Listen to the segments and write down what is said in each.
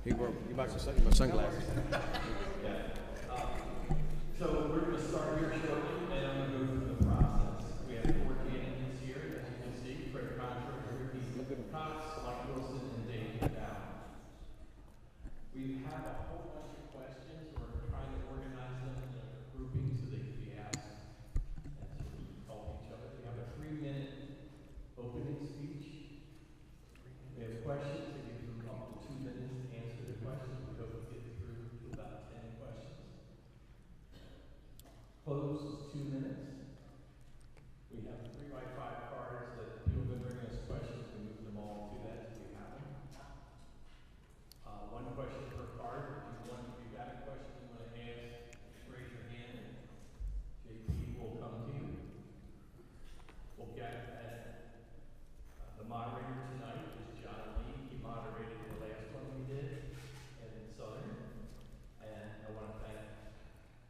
He about my sunglasses. So we're going to start here shortly, and I'm going to go through the process. We have 4 candidates here, as you can see: Craig Contra, Ricky Cox, Mike Wilson, and Dave Mcdowell. We have a whole bunch of questions. We're trying to organize them in a grouping so they can be asked, and so we can help each other. We have a 3-minute opening speech. We have questions that give you up to 2 minutes to answer the questions. We hope we get through to about 10 questions. Close is 2 minutes. We have 3x5 cards that people have been bringing us questions. We move them all to that so we have them. 1 question per card. If you got a question you want to ask, raise your hand and JP will come to you. We'll get at the moderator tonight is John Lee. He moderated the last one we did in Southern. And I want to thank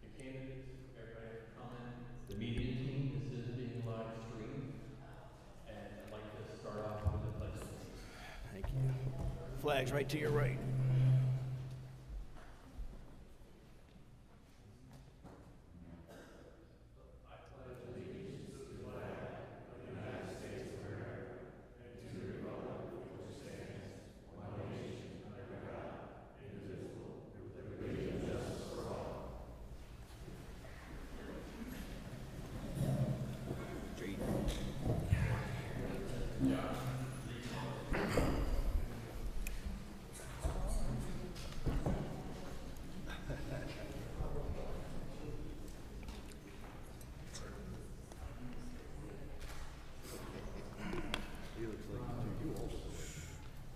the candidates, everybody for coming, the media team. This is being live streamed. And I'd like to start off with the pledge. Thank you. Flags right to your right.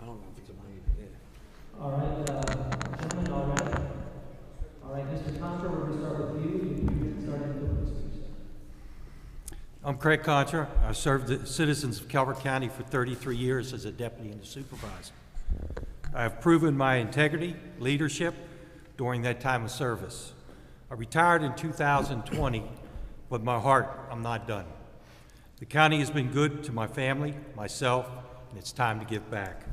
I don't know if it's a maid. Yeah. All right, gentlemen, all right. All right, Mr. Contra, we're going to start with you. You can start in the opening speech. I'm Craig Contra. I served the citizens of Calvert County for 33 years as a deputy and a supervisor. I have proven my integrity, leadership during that time of service. I retired in 2020, but my heart, I'm not done. The county has been good to my family, myself, and it's time to give back.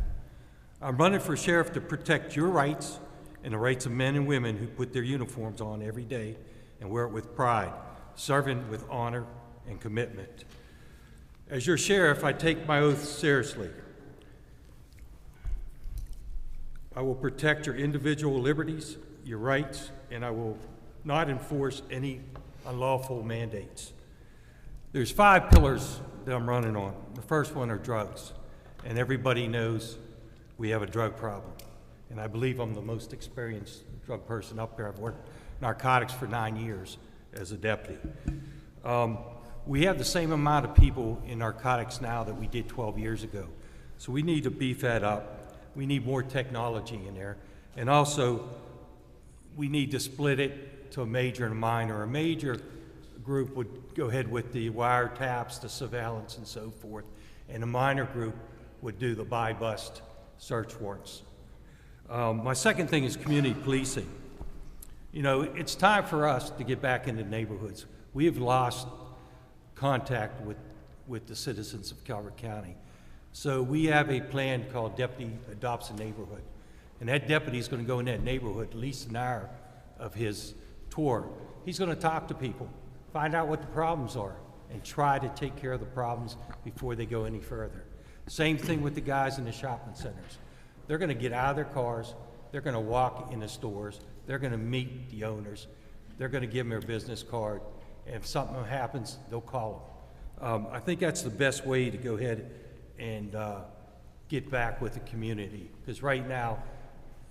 I'm running for sheriff to protect your rights and the rights of men and women who put their uniforms on every day and wear it with pride, serving with honor and commitment. As your sheriff, I take my oath seriously. I will protect your individual liberties, your rights, and I will not enforce any unlawful mandates. There's 5 pillars that I'm running on. The first one are drugs, and everybody knows we have a drug problem. And I believe I'm the most experienced drug person up there. I've worked narcotics for 9 years as a deputy. We have the same amount of people in narcotics now that we did 12 years ago. So we need to beef that up. We need more technology in there. And also, we need to split it to a major and a minor. A major group would go ahead with the wiretaps, the surveillance, and so forth. And a minor group would do the buy-bust search warrants. My second thing is community policing. You know, it's time for us to get back into neighborhoods. We have lost contact with the citizens of Calvert County. So we have a plan called Deputy Adopts a Neighborhood. And that deputy is going to go in that neighborhood at least an hour of his tour. He's going to talk to people, find out what the problems are, and try to take care of the problems before they go any further. Same thing with the guys in the shopping centers. They're going to get out of their cars, they're going to walk in the stores, they're going to meet the owners, they're going to give them their business card, and if something happens, they'll call them. I think that's the best way to go ahead and get back with the community, because right now,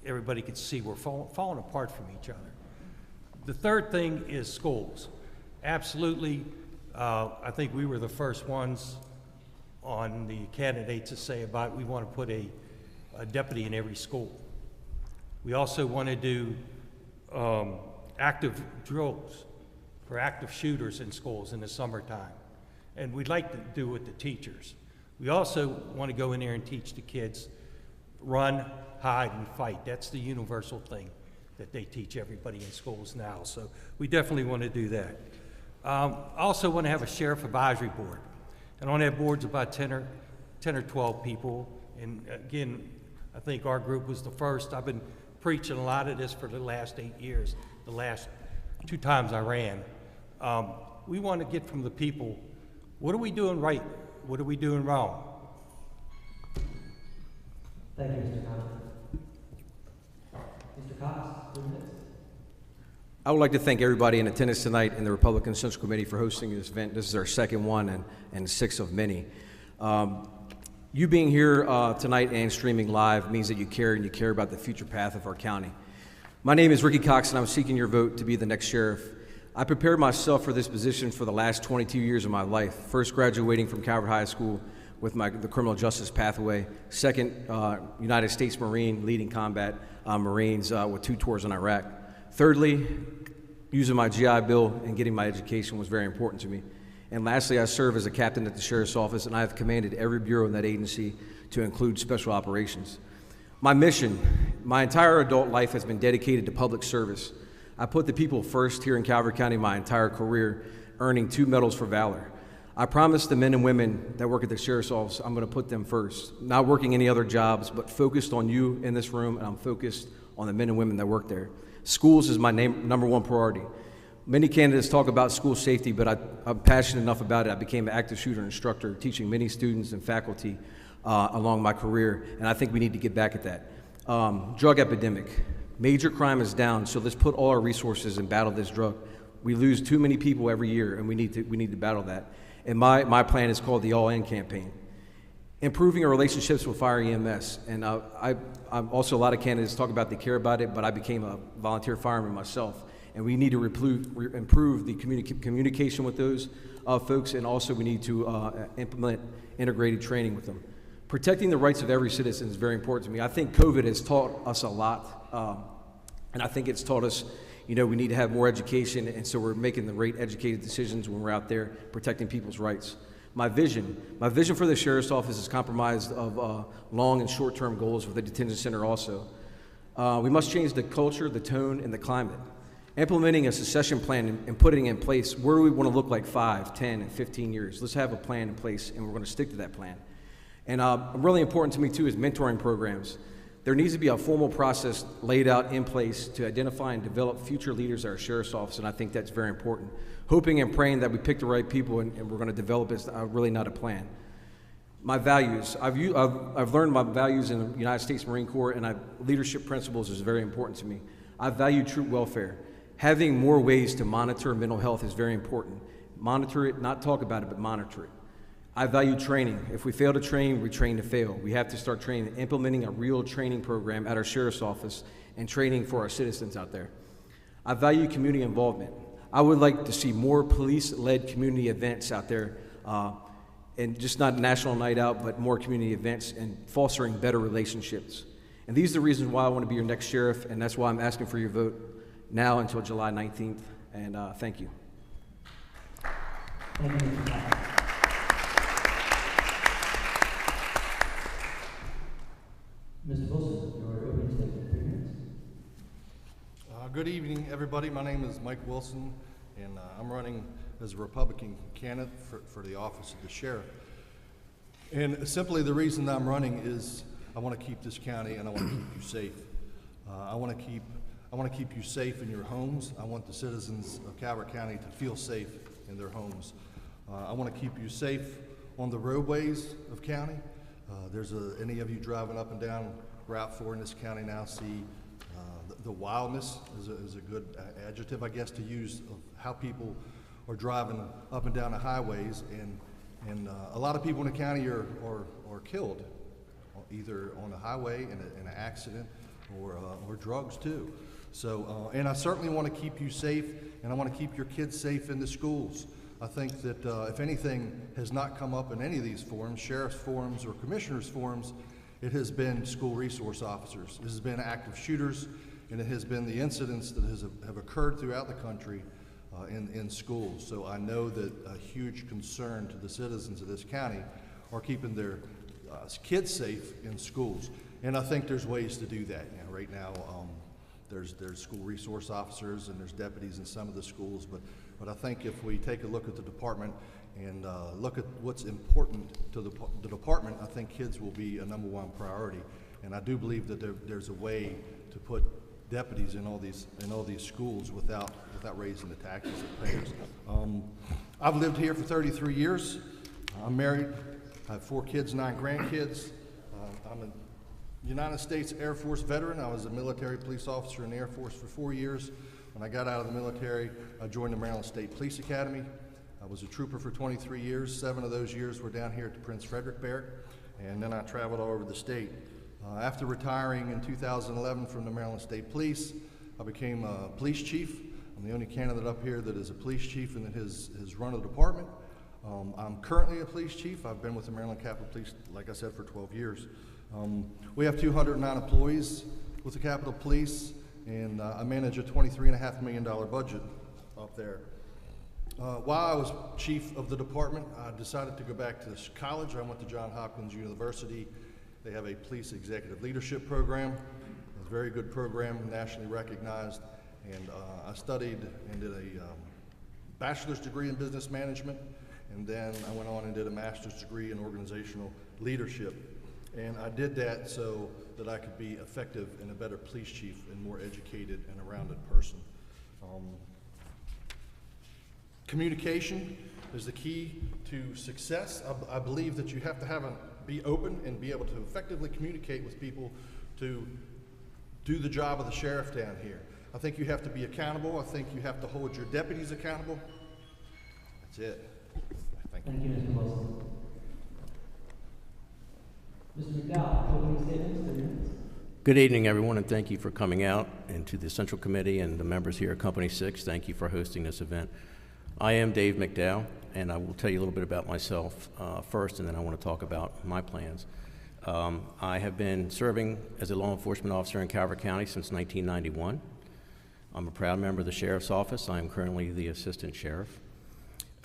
everybody can see we're falling apart from each other. The third thing is schools. Absolutely, I think we were the first ones on the candidates to say about we want to put a deputy in every school. We also want to do active drills for active shooters in schools in the summertime. And we'd like to do it with the teachers. We also want to go in there and teach the kids run, hide, and fight. That's the universal thing that they teach everybody in schools now. So we definitely want to do that. Also want to have a sheriff advisory board. And on that board's about 10 or 12 people. And again, I think our group was the first. I've been preaching a lot of this for the last 8 years, the last 2 times I ran. We want to get from the people, what are we doing right? What are we doing wrong? Thank you, Mr. Conner. Mr. Cox, 3 minutes. I would like to thank everybody in attendance tonight and the Republican Central Committee for hosting this event. This is our second one and 6 of many. You being here tonight and streaming live means that you care, and you care about the future path of our county. My name is Ricky Cox, and I'm seeking your vote to be the next sheriff. I prepared myself for this position for the last 22 years of my life, first graduating from Calvert High School with the criminal justice pathway, second United States Marine, leading combat Marines with 2 tours in Iraq. Thirdly, using my GI Bill and getting my education was very important to me. And lastly, I serve as a captain at the Sheriff's Office, and I have commanded every bureau in that agency to include special operations. My mission, my entire adult life has been dedicated to public service. I put the people first here in Calvert County my entire career, earning 2 medals for valor. I promise the men and women that work at the Sheriff's Office, I'm going to put them first, not working any other jobs, but focused on you in this room, and I'm focused on the men and women that work there. Schools is my number 1 priority. Many candidates talk about school safety, but I'm passionate enough about it. I became an active shooter instructor, teaching many students and faculty along my career, and I think we need to get back at that. Drug epidemic. Major crime is down, so let's put all our resources and battle this drug. We lose too many people every year, and we need to battle that. And my plan is called the All In campaign. Improving our relationships with fire EMS, and I'm also, a lot of candidates talk about they care about it, but I became a volunteer fireman myself, and we need to improve the communication with those folks, and also we need to implement integrated training with them. Protecting the rights of every citizen is very important to me. I think COVID has taught us a lot, and I think it's taught us, we need to have more education, and so we're making the right educated decisions when we're out there protecting people's rights. My vision for the Sheriff's Office is comprised of long and short-term goals for the detention center also. We must change the culture, the tone, and the climate. Implementing a succession plan and putting in place, where do we want to look like 5, 10, and 15 years? Let's have a plan in place, and we're going to stick to that plan. And really important to me, too, is mentoring programs. There needs to be a formal process laid out in place to identify and develop future leaders at our Sheriff's Office, and I think that's very important. Hoping and praying that we pick the right people and we're going to develop is really not a plan. My values. I've learned my values in the United States Marine Corps, and leadership principles is very important to me. I value troop welfare. Having more ways to monitor mental health is very important. Monitor it, not talk about it, but monitor it. I value training. If we fail to train, we train to fail. We have to start training, implementing a real training program at our Sheriff's Office and training for our citizens out there. I value community involvement. I would like to see more police-led community events out there, and just not a national night out, but more community events and fostering better relationships. And these are the reasons why I want to be your next sheriff, and that's why I'm asking for your vote now until July 19th, and thank you. Thank you, Mr. Cox. Mr. Wilson, your opening statement, 3 minutes. Good evening, everybody. My name is Mike Wilson, and I'm running as a Republican candidate for the office of the sheriff. And simply the reason I'm running is I want to keep this county and I want to keep you safe. I want to keep you safe in your homes. I want the citizens of Calvert County to feel safe in their homes. I want to keep you safe on the roadways of county. Any of you driving up and down Route 4 in this county now see the wildness is a good adjective, I guess, to use of how people are driving up and down the highways, and a lot of people in the county are killed, either on the highway in an accident or drugs too. So, and I certainly want to keep you safe, and I want to keep your kids safe in the schools. I think that if anything has not come up in any of these forums, sheriff's forums or commissioners' forums, it has been school resource officers. It has been active shooters, and it has been the incidents that have occurred throughout the country in schools. So I know that a huge concern to the citizens of this county are keeping their kids safe in schools. And I think there's ways to do that. Right now, there's school resource officers and there's deputies in some of the schools, but I think if we take a look at the department and look at what's important to the department, I think kids will be a #1 priority. And I do believe that there's a way to put deputies in all these schools without raising the taxes of payers. I've lived here for 33 years. I'm married. I have 4 kids, 9 grandkids. I'm a United States Air Force veteran. I was a military police officer in the Air Force for 4 years. When I got out of the military, I joined the Maryland State Police Academy. I was a trooper for 23 years. 7 of those years were down here at the Prince Frederick Barrack, and then I traveled all over the state. After retiring in 2011 from the Maryland State Police, I became a police chief. I'm the only candidate up here that is a police chief and that has run a department. I'm currently a police chief. I've been with the Maryland Capitol Police, like I said, for 12 years. We have 209 employees with the Capitol Police, and I manage a $23.5 million budget up there. While I was chief of the department, I decided to go back to college. I went to Johns Hopkins University. They have a police executive leadership program. It's a very good program, nationally recognized. And I studied and did a bachelor's degree in business management. And then I went on and did a master's degree in organizational leadership. And I did that so that I could be effective and a better police chief and more educated and a rounded person. Communication is the key to success. I believe that you have to be open and be able to effectively communicate with people to do the job of the sheriff down here. I think you have to be accountable. I think you have to hold your deputies accountable. That's it. Thank you. Thank you, Mr. Wilson. Mr. Mcdowell, opening statements, 3 minutes. Good evening, everyone, and thank you for coming out, and to the Central Committee and the members here at Company 6, thank you for hosting this event. I am Dave Mcdowell, and I will tell you a little bit about myself first, and then I want to talk about my plans. I have been serving as a law enforcement officer in Calvert County since 1991. I'm a proud member of the Sheriff's Office. I am currently the Assistant Sheriff.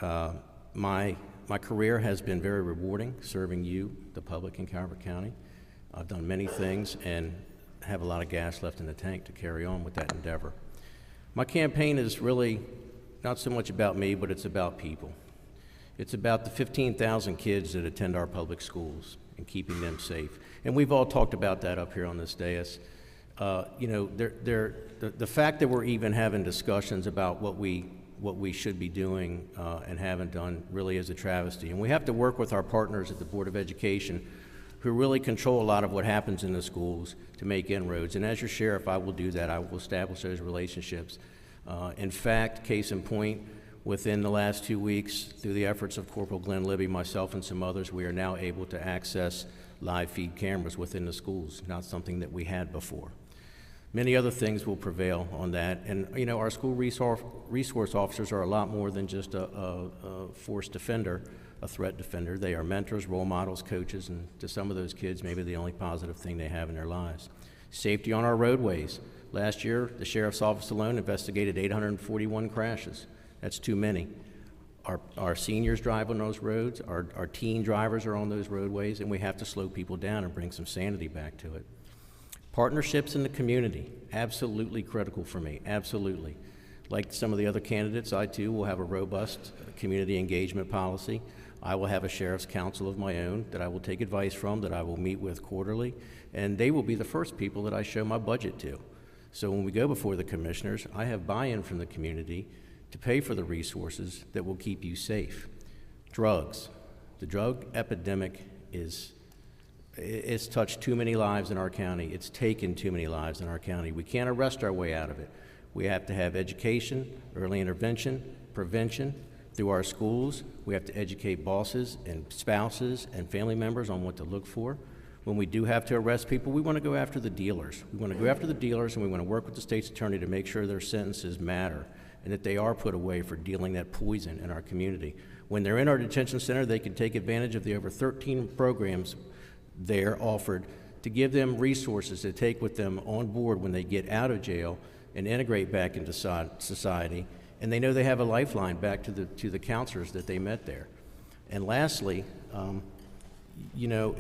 My career has been very rewarding, serving you, the public in Calvert County. I've done many things and have a lot of gas left in the tank to carry on with that endeavor. My campaign is really not so much about me, but it's about people. It's about the 15,000 kids that attend our public schools and keeping them safe. And we've all talked about that up here on this dais. You know, the fact that we're even having discussions about what we should be doing and haven't done really is a travesty. And we have to work with our partners at the Board of Education who really control a lot of what happens in the schools to make inroads. And as your sheriff, I will do that. I will establish those relationships. In fact, case in point, within the last 2 weeks, through the efforts of Corporal Glenn Libby, myself, and some others, we are now able to access live feed cameras within the schools, not something that we had before. Many other things will prevail on that. And, you know, our school resource officers are a lot more than just a force defender, a threat defender. They are mentors, role models, coaches, and to some of those kids, maybe the only positive thing they have in their lives. Safety on our roadways. Last year, the Sheriff's Office alone investigated 841 crashes. That's too many. Our seniors drive on those roads, our teen drivers are on those roadways, and we have to slow people down and bring some sanity back to it. Partnerships in the community, absolutely critical for me, absolutely. Like some of the other candidates, I too will have a robust community engagement policy. I will have a sheriff's council of my own that I will take advice from, that I will meet with quarterly, and they will be the first people that I show my budget to. So when we go before the commissioners, I have buy-in from the community to pay for the resources that will keep you safe. Drugs. The drug epidemic it's touched too many lives in our county. It's taken too many lives in our county. We can't arrest our way out of it. We have to have education, early intervention, prevention through our schools. We have to educate bosses and spouses and family members on what to look for. When we do have to arrest people, we want to go after the dealers. We want to go after the dealers, and we want to work with the state's attorney to make sure their sentences matter and that they are put away for dealing that poison in our community. When they're in our detention center, they can take advantage of the over 13 programs there offered to give them resources to take with them on board when they get out of jail and integrate back into society. And they know they have a lifeline back to the counselors that they met there. And lastly, you know,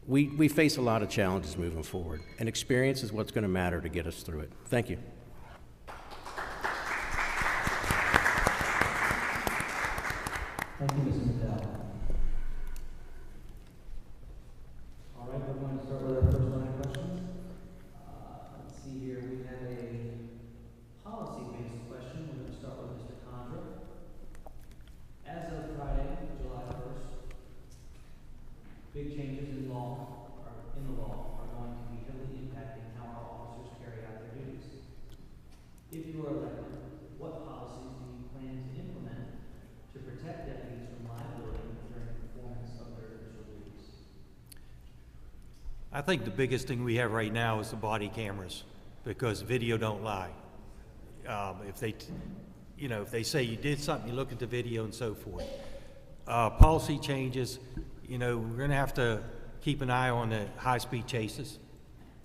we face a lot of challenges moving forward, and experience is what's going to matter to get us through it. Thank you. Thank you, Mr. McDowell. All what policies do you plan to implement to protect deputies from liability during the performance of their official duties? I think the biggest thing we have right now is the body cameras, because video don't lie. If they say you did something, you look at the video and so forth. Policy changes, we're gonna have to keep an eye on the high-speed chases.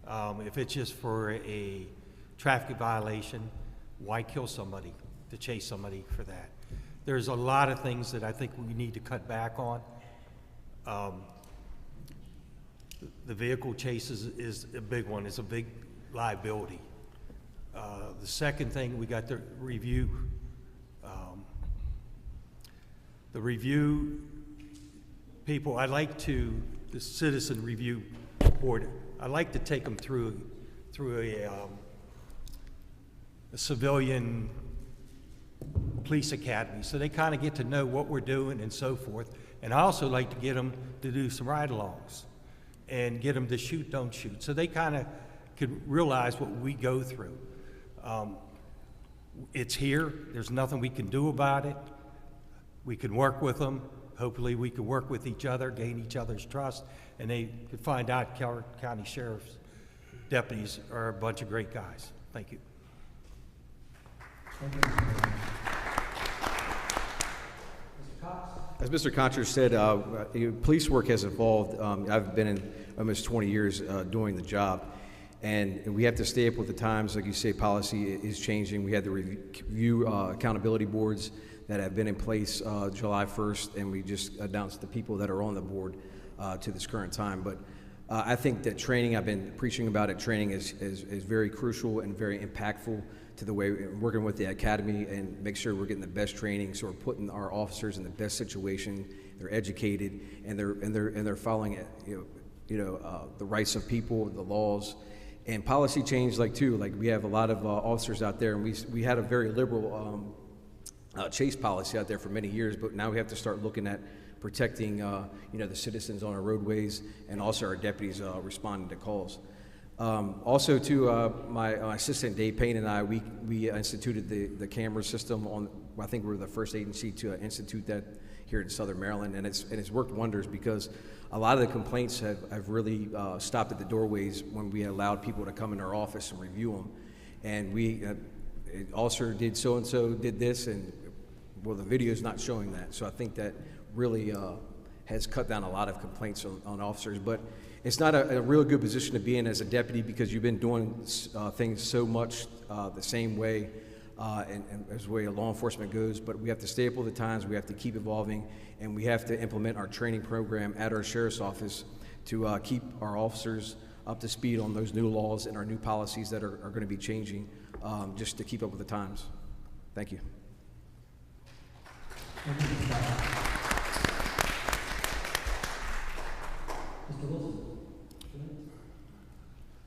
If it's just for a traffic violation, why kill somebody to chase somebody for that? There's a lot of things that I think we need to cut back on. The vehicle chases is a big one. It's a big liability. The second thing, we got the review. The review people, the citizen review board, I like to take them through a civilian police academy, so they kind of get to know what we're doing and so forth. And I also like to get them to do some ride-alongs and get them to shoot, don't shoot, so they kind of could realize what we go through. It's here. There's nothing we can do about it. We can work with them. Hopefully we can work with each other, gain each other's trust, and they could find out Calvert County Sheriff's deputies are a bunch of great guys. Thank you. Thank you, Mr. Cox. As Mr. Contra said, police work has evolved. I've been in almost 20 years doing the job, and we have to stay up with the times. Like you say, policy is changing. We had the review accountability boards that have been in place July 1st, and we just announced the people that are on the board to this current time. But I think that training, I've been preaching about it, training is very crucial and very impactful to the way we're working with the academy, and make sure we're getting the best training, so we're putting our officers in the best situation. They're educated, and they're following the rights of people, the laws, and policy change. Like we have a lot of officers out there, and we had a very liberal chase policy out there for many years, but now we have to start looking at protecting the citizens on our roadways, and also our deputies responding to calls. Also, too, my assistant Dave Payne and I, we instituted the camera system on. I think we were the first agency to institute that here in Southern Maryland, and it's worked wonders, because a lot of the complaints have really stopped at the doorways when we allowed people to come in our office and review them. And we officer did so and so did this, and well, the video is not showing that. So I think that really has cut down a lot of complaints on officers. But it's not a real good position to be in as a deputy, because you've been doing things so much the same way, and as the way law enforcement goes. But we have to stay up with the times, we have to keep evolving, and we have to implement our training program at our sheriff's office to keep our officers up to speed on those new laws and our new policies that are going to be changing, just to keep up with the times. Thank you. Mr. Wilson.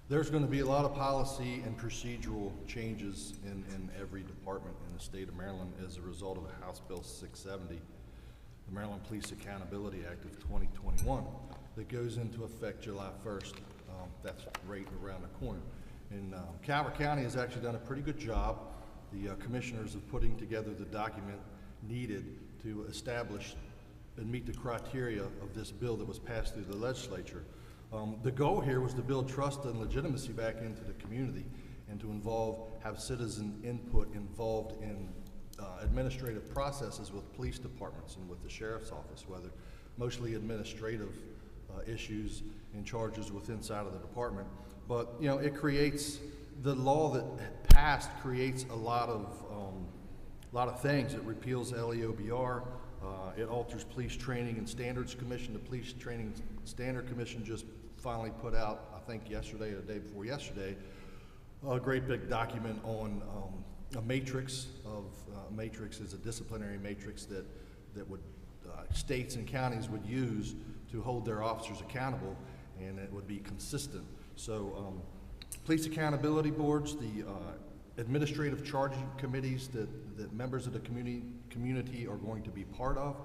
There's going to be a lot of policy and procedural changes in every department in the state of Maryland as a result of House Bill 670, the Maryland Police Accountability Act of 2021, that goes into effect July 1st. That's right around the corner. And Calvert County has actually done a pretty good job, the commissioners, of putting together the document needed to establish and meet the criteria of this bill that was passed through the legislature. The goal here was to build trust and legitimacy back into the community, and to have citizen input involved in administrative processes with police departments and with the sheriff's office, whether mostly administrative issues and charges within inside of the department. But it creates, the law that passed creates a lot of things. It repeals LEOBR. It alters Police Training and Standards Commission. The Police Training Standard Commission just finally put out, I think yesterday or the day before yesterday, a great big document on a matrix of, matrix is a disciplinary matrix that would states and counties would use to hold their officers accountable, and it would be consistent. So police accountability boards, the administrative charging committees that members of the community are going to be part of,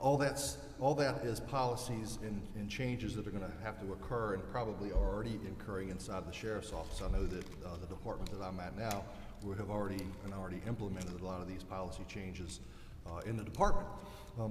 all that is policies and changes that are going to have to occur, and probably are already occurring inside the sheriff's office. I know that the department that I'm at now, we have already implemented a lot of these policy changes in the department.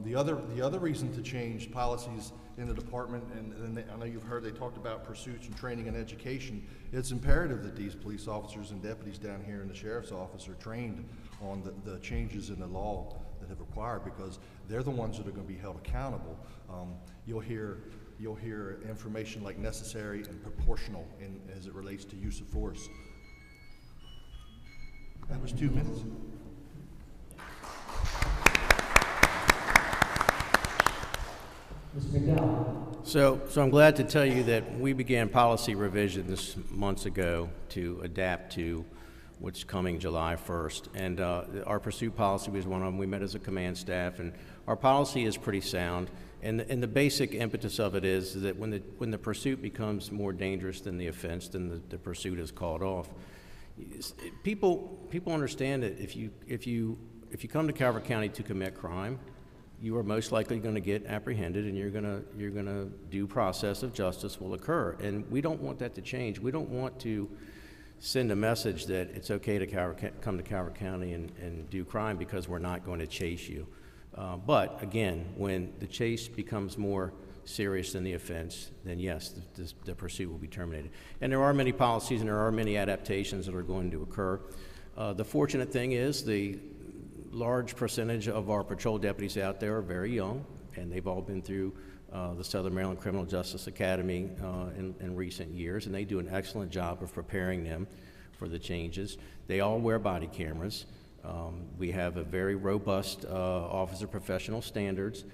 The other reason to change policies in the department, and I know you've heard they talked about pursuits and training and education. It's imperative that these police officers and deputies down here in the sheriff's office are trained on the changes in the law that have required, because they're the ones that are going to be held accountable. You'll hear information like necessary and proportional as it relates to use of force. That was 2 minutes. Mr. Mcdowell. So I'm glad to tell you that we began policy revisions months ago to adapt to what's coming July 1st. And our pursuit policy was one of them. We met as a command staff, and our policy is pretty sound. And the basic impetus of it is that when the pursuit becomes more dangerous than the offense, then the pursuit is called off. People understand that if you come to Calvert County to commit crime, you are most likely going to get apprehended, and you're going to due process of justice will occur. And we don't want that to change. We don't want to send a message that it's okay to come to Calvert County and do crime because we're not going to chase you. But again, when the chase becomes more serious than the offense, then yes, the pursuit will be terminated. And there are many policies and there are many adaptations that are going to occur. The fortunate thing is the large percentage of our patrol deputies out there are very young, and they've all been through the Southern Maryland Criminal Justice Academy in recent years, and they do an excellent job of preparing them for the changes. They all wear body cameras. We have a very robust officer professional standards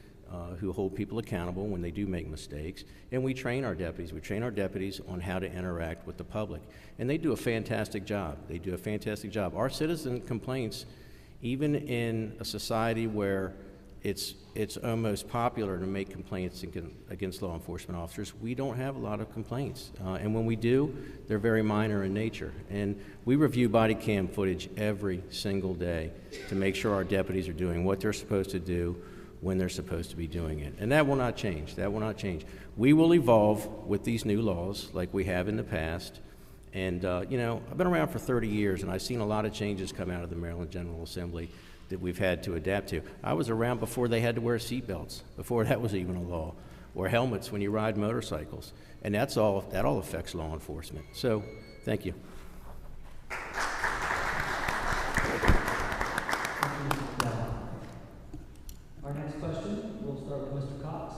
who hold people accountable when they do make mistakes, and we train our deputies. We train our deputies on how to interact with the public, and they do a fantastic job. They do a fantastic job. Our citizen complaints, even in a society where it's almost popular to make complaints against law enforcement officers, we don't have a lot of complaints. And when we do, they're very minor in nature. And we review body cam footage every single day to make sure our deputies are doing what they're supposed to do when they're supposed to be doing it. And that will not change. That will not change. We will evolve with these new laws like we have in the past. And, you know, I've been around for 30 years, and I've seen a lot of changes come out of the Maryland General Assembly that we've had to adapt to. I was around before they had to wear seatbelts, before that was even a law, or helmets when you ride motorcycles. And that all affects law enforcement. So, thank you. Our next question, we'll start with Mr. Cox.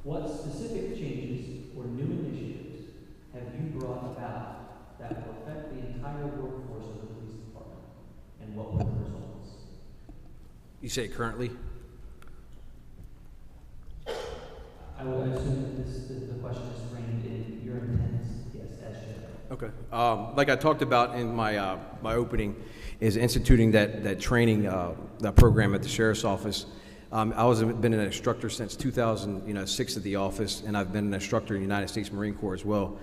What specific changes or new initiatives have you brought about that will affect the entire workforce of the police department, and what were the results? You say currently? I will assume that the question is framed in your intent, yes, as sheriff. Okay. Like I talked about in my my opening, is instituting that training that program at the sheriff's office. Been an instructor since 2006 at the office, and I've been an instructor in the United States Marine Corps as well,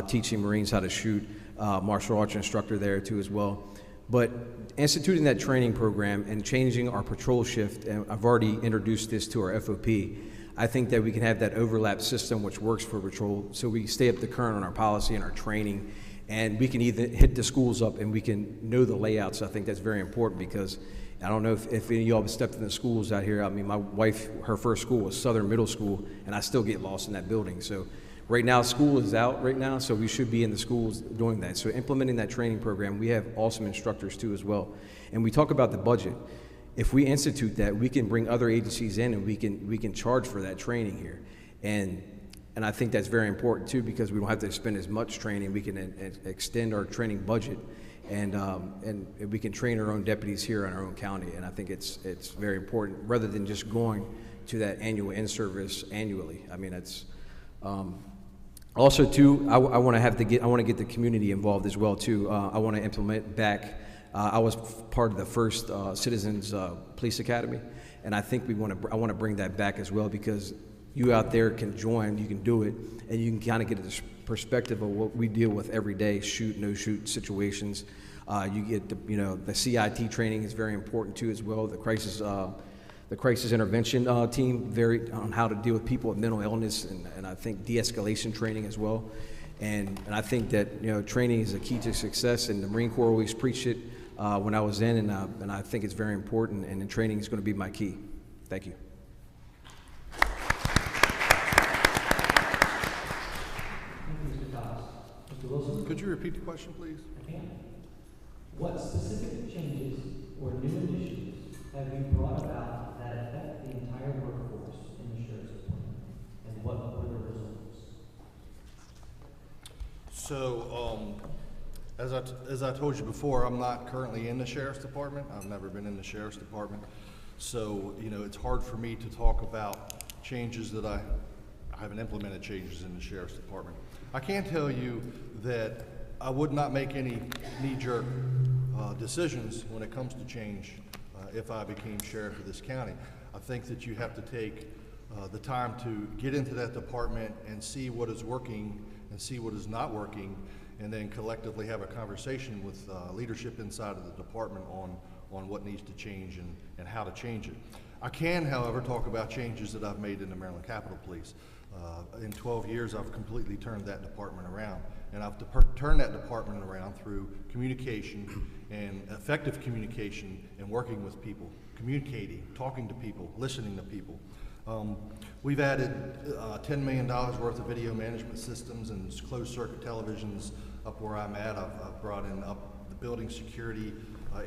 teaching Marines how to shoot, martial arts instructor there too as well. But instituting that training program and changing our patrol shift, and I've already introduced this to our FOP, I think that we can have that overlap system which works for patrol, so we stay up to current on our policy and our training, and we can either hit the schools up and we can know the layouts. I think that's very important, because I don't know if any of y'all have stepped in the schools out here. I mean, my wife, her first school was Southern Middle School, and I still get lost in that building. So right now, school is out right now, so we should be in the schools doing that. So implementing that training program, we have awesome instructors too as well. And we talk about the budget. If we institute that, we can bring other agencies in, and we can charge for that training here. And I think that's very important too, because we don't have to spend as much training. We can extend our training budget, and we can train our own deputies here in our own county. And I think it's very important, rather than just going to that annual in-service annually. I mean, it's also too. I want to get the community involved as well too. I want to implement back. I was part of the first Citizens Police Academy, and I think I want to bring that back as well, because you out there can join, you can do it, and you can kind of get a perspective of what we deal with every day: shoot, no shoot situations. You get the CIT training is very important too as well. The crisis intervention team on how to deal with people with mental illness, and I think de-escalation training as well. And I think that, you know, training is a key to success, and the Marine Corps always preached it when I was in, and I think it's very important, and training is going to be my key. Thank you. Thank you, Mr. Cox. Mr. Wilson? Could you repeat the question, please? I can. What specific changes or new initiatives have you brought about that affect the entire workforce in the Sheriff's Department? And what were the results? So, as I told you before, I'm not currently in the Sheriff's Department. I've never been in the Sheriff's Department. So, you know, it's hard for me to talk about changes that I haven't implemented changes in the Sheriff's Department. I can tell you that I would not make any knee-jerk decisions when it comes to change if I became sheriff of this county. I think that you have to take the time to get into that department and see what is working and see what is not working, and then collectively have a conversation with leadership inside of the department on what needs to change and how to change it. I can, however, talk about changes that I've made in the Maryland Capitol Police. In 12 years, I've completely turned that department around, and I've turned that department around through communication and effective communication and working with people, communicating, talking to people, listening to people. We've added $10 million worth of video management systems and closed circuit televisions up where I'm at. I've brought in up the building security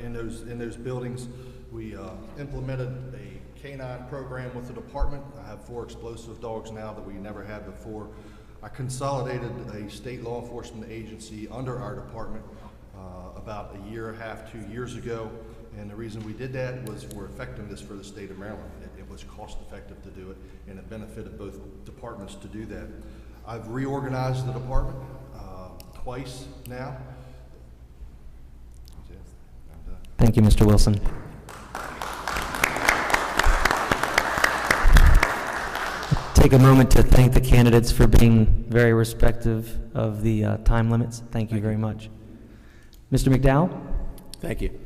in those buildings. We implemented a K-9 program with the department. I have 4 explosive dogs now that we never had before. I consolidated a state law enforcement agency under our department about a year and a half, 2 years ago. And the reason we did that was for effectiveness for the state of Maryland. It was cost effective to do it, and it benefited both departments to do that. I've reorganized the department twice now. Thank you, Mr. Wilson. Take a moment to thank the candidates for being very respectful of the time limits. Thank you very much. Mr. McDowell? Thank you.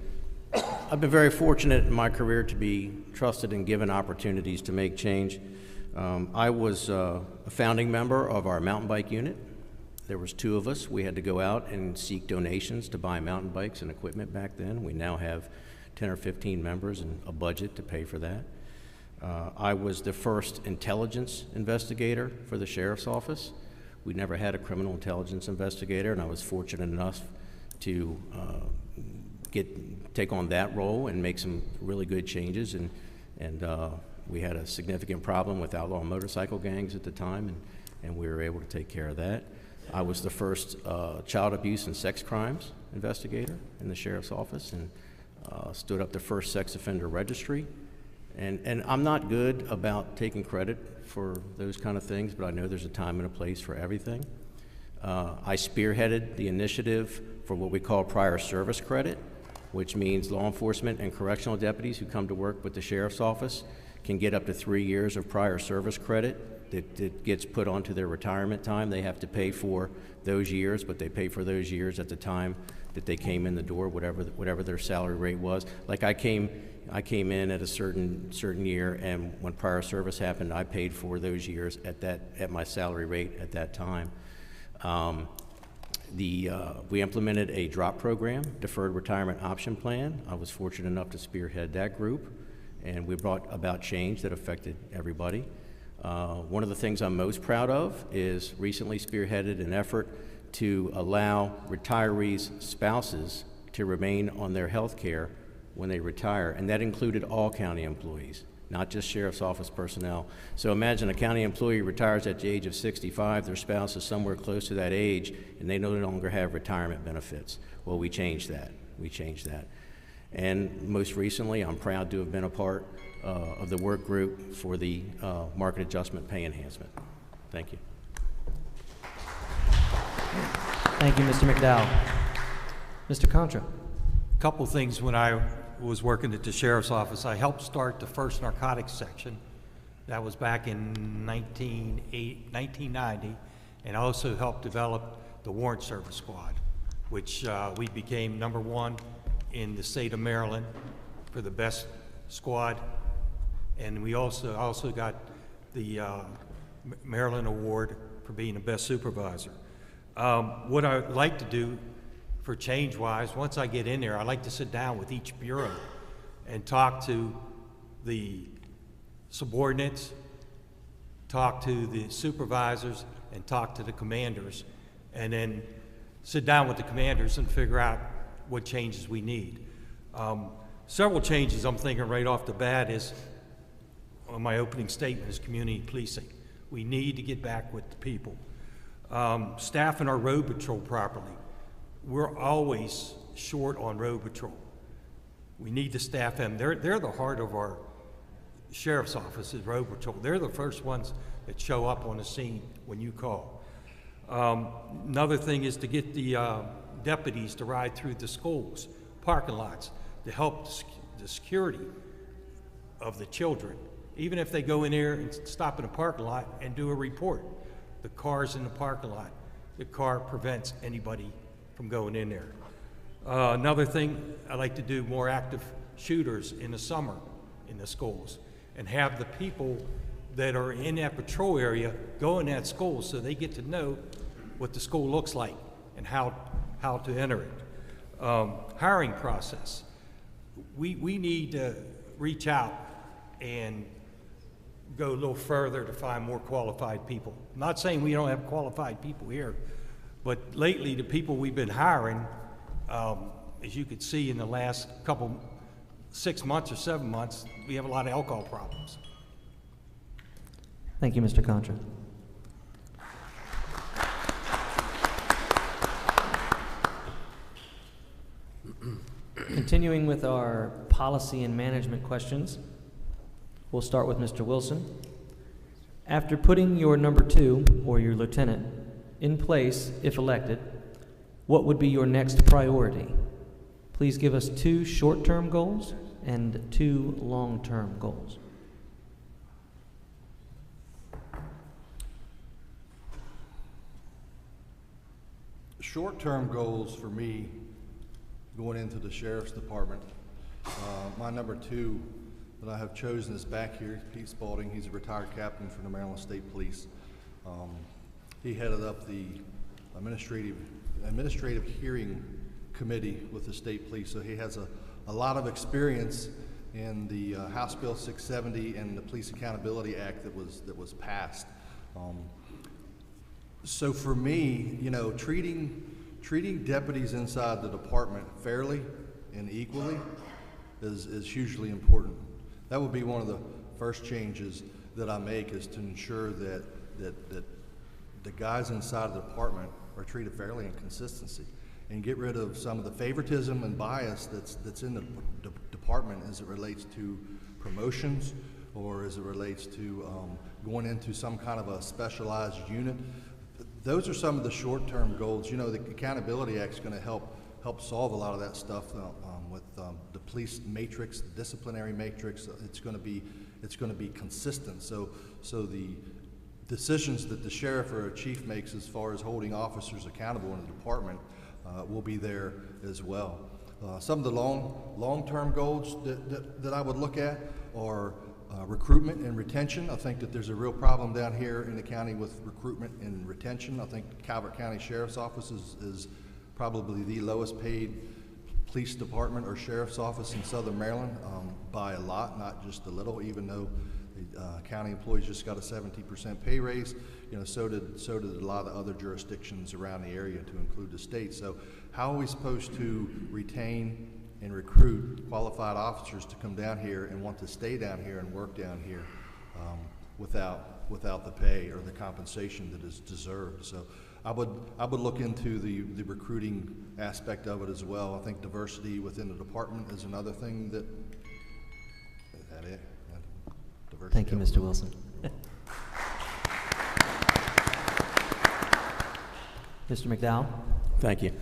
I've been very fortunate in my career to be trusted and given opportunities to make change. I was a founding member of our mountain bike unit. There was 2 of us. We had to go out and seek donations to buy mountain bikes and equipment back then. We now have 10 or 15 members and a budget to pay for that. I was the first intelligence investigator for the sheriff's office. We never had a criminal intelligence investigator, and I was fortunate enough to take on that role and make some really good changes. And we had a significant problem with outlaw motorcycle gangs at the time, and we were able to take care of that. I was the first child abuse and sex crimes investigator in the sheriff's office, and stood up the first sex offender registry. And I'm not good about taking credit for those kind of things, but I know there's a time and a place for everything. I spearheaded the initiative for what we call prior service credit, which means law enforcement and correctional deputies who come to work with the sheriff's office can get up to 3 years of prior service credit that gets put onto their retirement time. They have to pay for those years, but they pay for those years at the time that they came in the door, whatever their salary rate was. Like I came in at a certain year, and when prior service happened, I paid for those years at my salary rate at that time. We implemented a drop program, deferred retirement option plan. I was fortunate enough to spearhead that group, and we brought about change that affected everybody. One of the things I'm most proud of is recently spearheaded an effort to allow retirees' spouses to remain on their health care when they retire, and that included all county employees, not just sheriff's office personnel. So imagine a county employee retires at the age of 65, their spouse is somewhere close to that age, and they no longer have retirement benefits. Well, we changed that. And most recently, I'm proud to have been a part of the work group for the market adjustment pay enhancement. Thank you. Thank you, Mr. McDowell. Mr. Contra. A couple things. When I was working at the sheriff's office, I helped start the first narcotics section. That was back in 1990, and I also helped develop the warrant service squad, which we became #1 in the state of Maryland for the best squad, and we also got the Maryland Award for being the best supervisor. What I'd like to do for change-wise, once I get in there, I'd like to sit down with each bureau and talk to the subordinates, talk to the supervisors, and talk to the commanders, and then sit down with the commanders and figure out what changes we need. Several changes I'm thinking right off the bat is, on my opening statement, is community policing. We need to get back with the people. Staffing our road patrol properly. We're always short on road patrol. We need to staff them. They're the heart of our sheriff's office is road patrol. They're the first ones that show up on the scene when you call. Another thing is to get the deputies to ride through the schools, parking lots, to help the security of the children. Even if they go in there and stop in a parking lot and do a report, the car's in the parking lot. The car prevents anybody from going in there. Another thing, I like to do more active shooters in the summer in the schools and have the people that are in that patrol area go in that school so they get to know what the school looks like and how to enter it. Hiring process. We need to reach out and go a little further to find more qualified people. I'm not saying we don't have qualified people here, but lately the people we've been hiring, as you could see in the last 6 months or 7 months, we have a lot of alcohol problems. Thank you, Mr. Contra. Continuing with our policy and management questions, we'll start with Mr. Wilson. After putting your number 2 or your lieutenant in place, if elected, what would be your next priority? Please give us 2 short-term goals and 2 long-term goals. Short-term goals for me going into the Sheriff's Department, my number 2 that I have chosen is back here, Pete Spalding. He's a retired captain from the Maryland State Police. He headed up the administrative hearing committee with the state police, so he has a lot of experience in the House Bill 670 and the Police Accountability Act that was passed. So for me, you know, treating deputies inside the department fairly and equally is hugely important. That would be one of the first changes that I make, is to ensure that the guys inside the department are treated fairly and consistency, and get rid of some of the favoritism and bias that's in the department as it relates to promotions or as it relates to going into some kind of a specialized unit. Those are some of the short-term goals. You know, the Accountability Act is going to help solve a lot of that stuff with the police matrix, the disciplinary matrix. It's going to be consistent. So the decisions that the sheriff or a chief makes as far as holding officers accountable in the department will be there as well. Some of the long-term goals that I would look at are recruitment and retention. I think that there's a real problem down here in the county with recruitment and retention. I think Calvert County Sheriff's Office is probably the lowest paid police department or sheriff's office in Southern Maryland by a lot, not just a little, even though the county employees just got a 70% pay raise. You know, so did a lot of other jurisdictions around the area, to include the state. So how are we supposed to retain and recruit qualified officers to come down here and want to stay down here and work down here without the pay or the compensation that is deserved? So I would look into the recruiting aspect of it as well. I think diversity within the department is another thing that. Is that it? Diversity. Thank you, Mr. Wilson. Mr. McDowell. Thank you.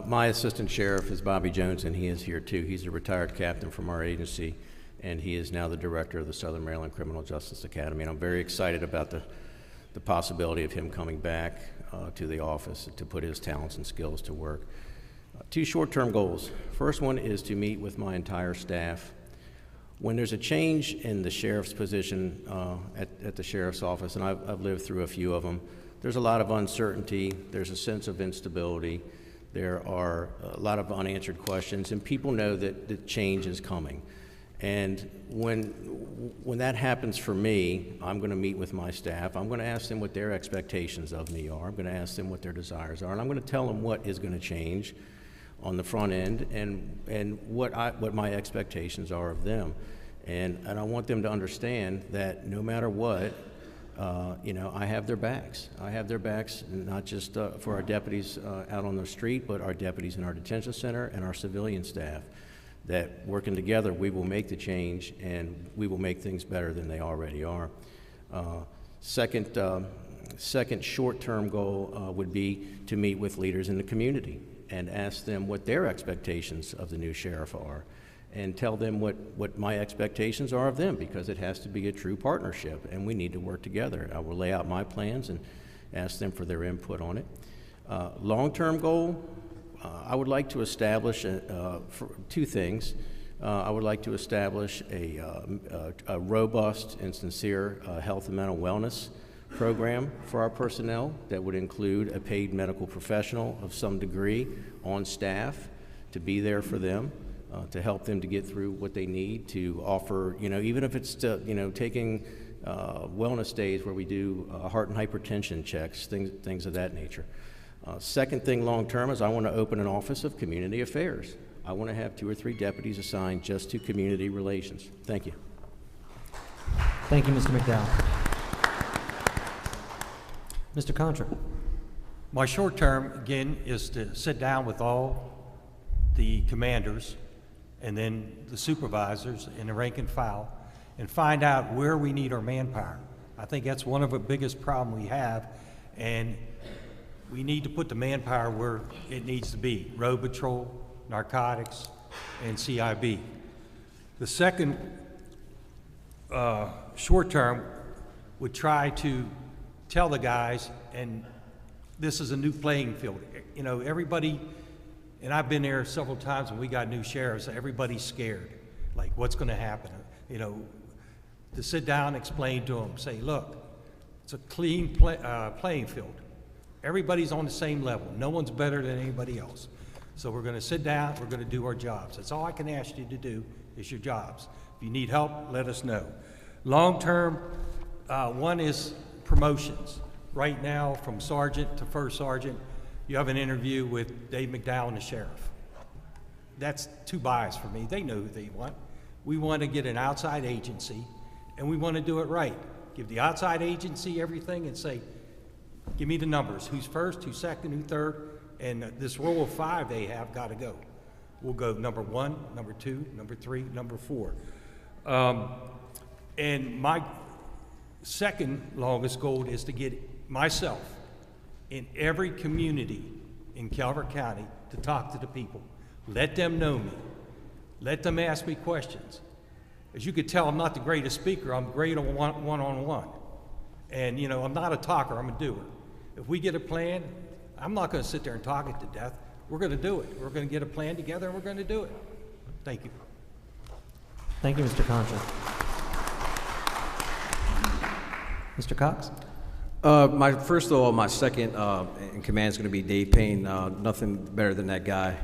My assistant sheriff is Bobby Jones, and he is here too. He's a retired captain from our agency, and he is now the director of the Southern Maryland Criminal Justice Academy. And I'm very excited about the possibility of him coming back to the office to put his talents and skills to work. 2 short-term goals. First one is to meet with my entire staff. When there's a change in the sheriff's position at the sheriff's office, and I've lived through a few of them, there's a lot of uncertainty, there's a sense of instability, there are a lot of unanswered questions, and people know that the change is coming. And when that happens for me, I'm going to meet with my staff. I'm going to ask them what their expectations of me are. I'm going to ask them what their desires are, and I'm going to tell them what is going to change on the front end and what my expectations are of them. And I want them to understand that no matter what, I have their backs. I have their backs, not just for our deputies out on the street, but our deputies in our detention center and our civilian staff, that working together, we will make the change and we will make things better than they already are. Second short-term goal would be to meet with leaders in the community and ask them what their expectations of the new sheriff are, and tell them what my expectations are of them, because it has to be a true partnership and we need to work together. I will lay out my plans and ask them for their input on it. Long-term goal, I would like to establish two things. I would like to establish a robust and sincere health and mental wellness program for our personnel that would include a paid medical professional of some degree on staff to be there for them, to help them to get through what they need, to offer, even if it's taking wellness days where we do heart and hypertension checks, things of that nature. Second thing long term is I want to open an office of community affairs. I want to have 2 or 3 deputies assigned just to community relations. Thank you. Thank you, Mr. McDowell. Mr. Contra. My short term, again, is to sit down with all the commanders and then the supervisors and the rank and file and find out where we need our manpower. I think that's one of the biggest problems we have, and we need to put the manpower where it needs to be: road patrol, narcotics, and CIB. The second short term would try to tell the guys, and this is a new playing field. Everybody, and I've been there several times when we got new sheriffs, everybody's scared, like what's gonna happen? To sit down and explain to them, say, look, it's a clean playing field. Everybody's on the same level. No one's better than anybody else. So we're gonna sit down, we're gonna do our jobs. That's all I can ask you to do is your jobs. If you need help, let us know. Long-term, one is promotions. Right now, from sergeant to first sergeant, you have an interview with Dave McDowell and the sheriff. That's too biased for me. They know who they want. We want to get an outside agency, and we want to do it right. Give the outside agency everything and say, give me the numbers. Who's first, who's second, who's third, and this row of 5 they have got to go. We'll go number 1, number 2, number 3, number 4. And my second longest goal is to get myself in every community in Calvert County to talk to the people. Let them know me. Let them ask me questions. As you could tell, I'm not the greatest speaker. I'm great on one-on-one. And I'm not a talker, I'm a doer. If we get a plan, I'm not going to sit there and talk it to death. We're going to do it. We're going to get a plan together and we're going to do it. Thank you. Thank you, Mr. Contra. Mr. Cox. My second in command is going to be Dave Payne. Nothing better than that guy.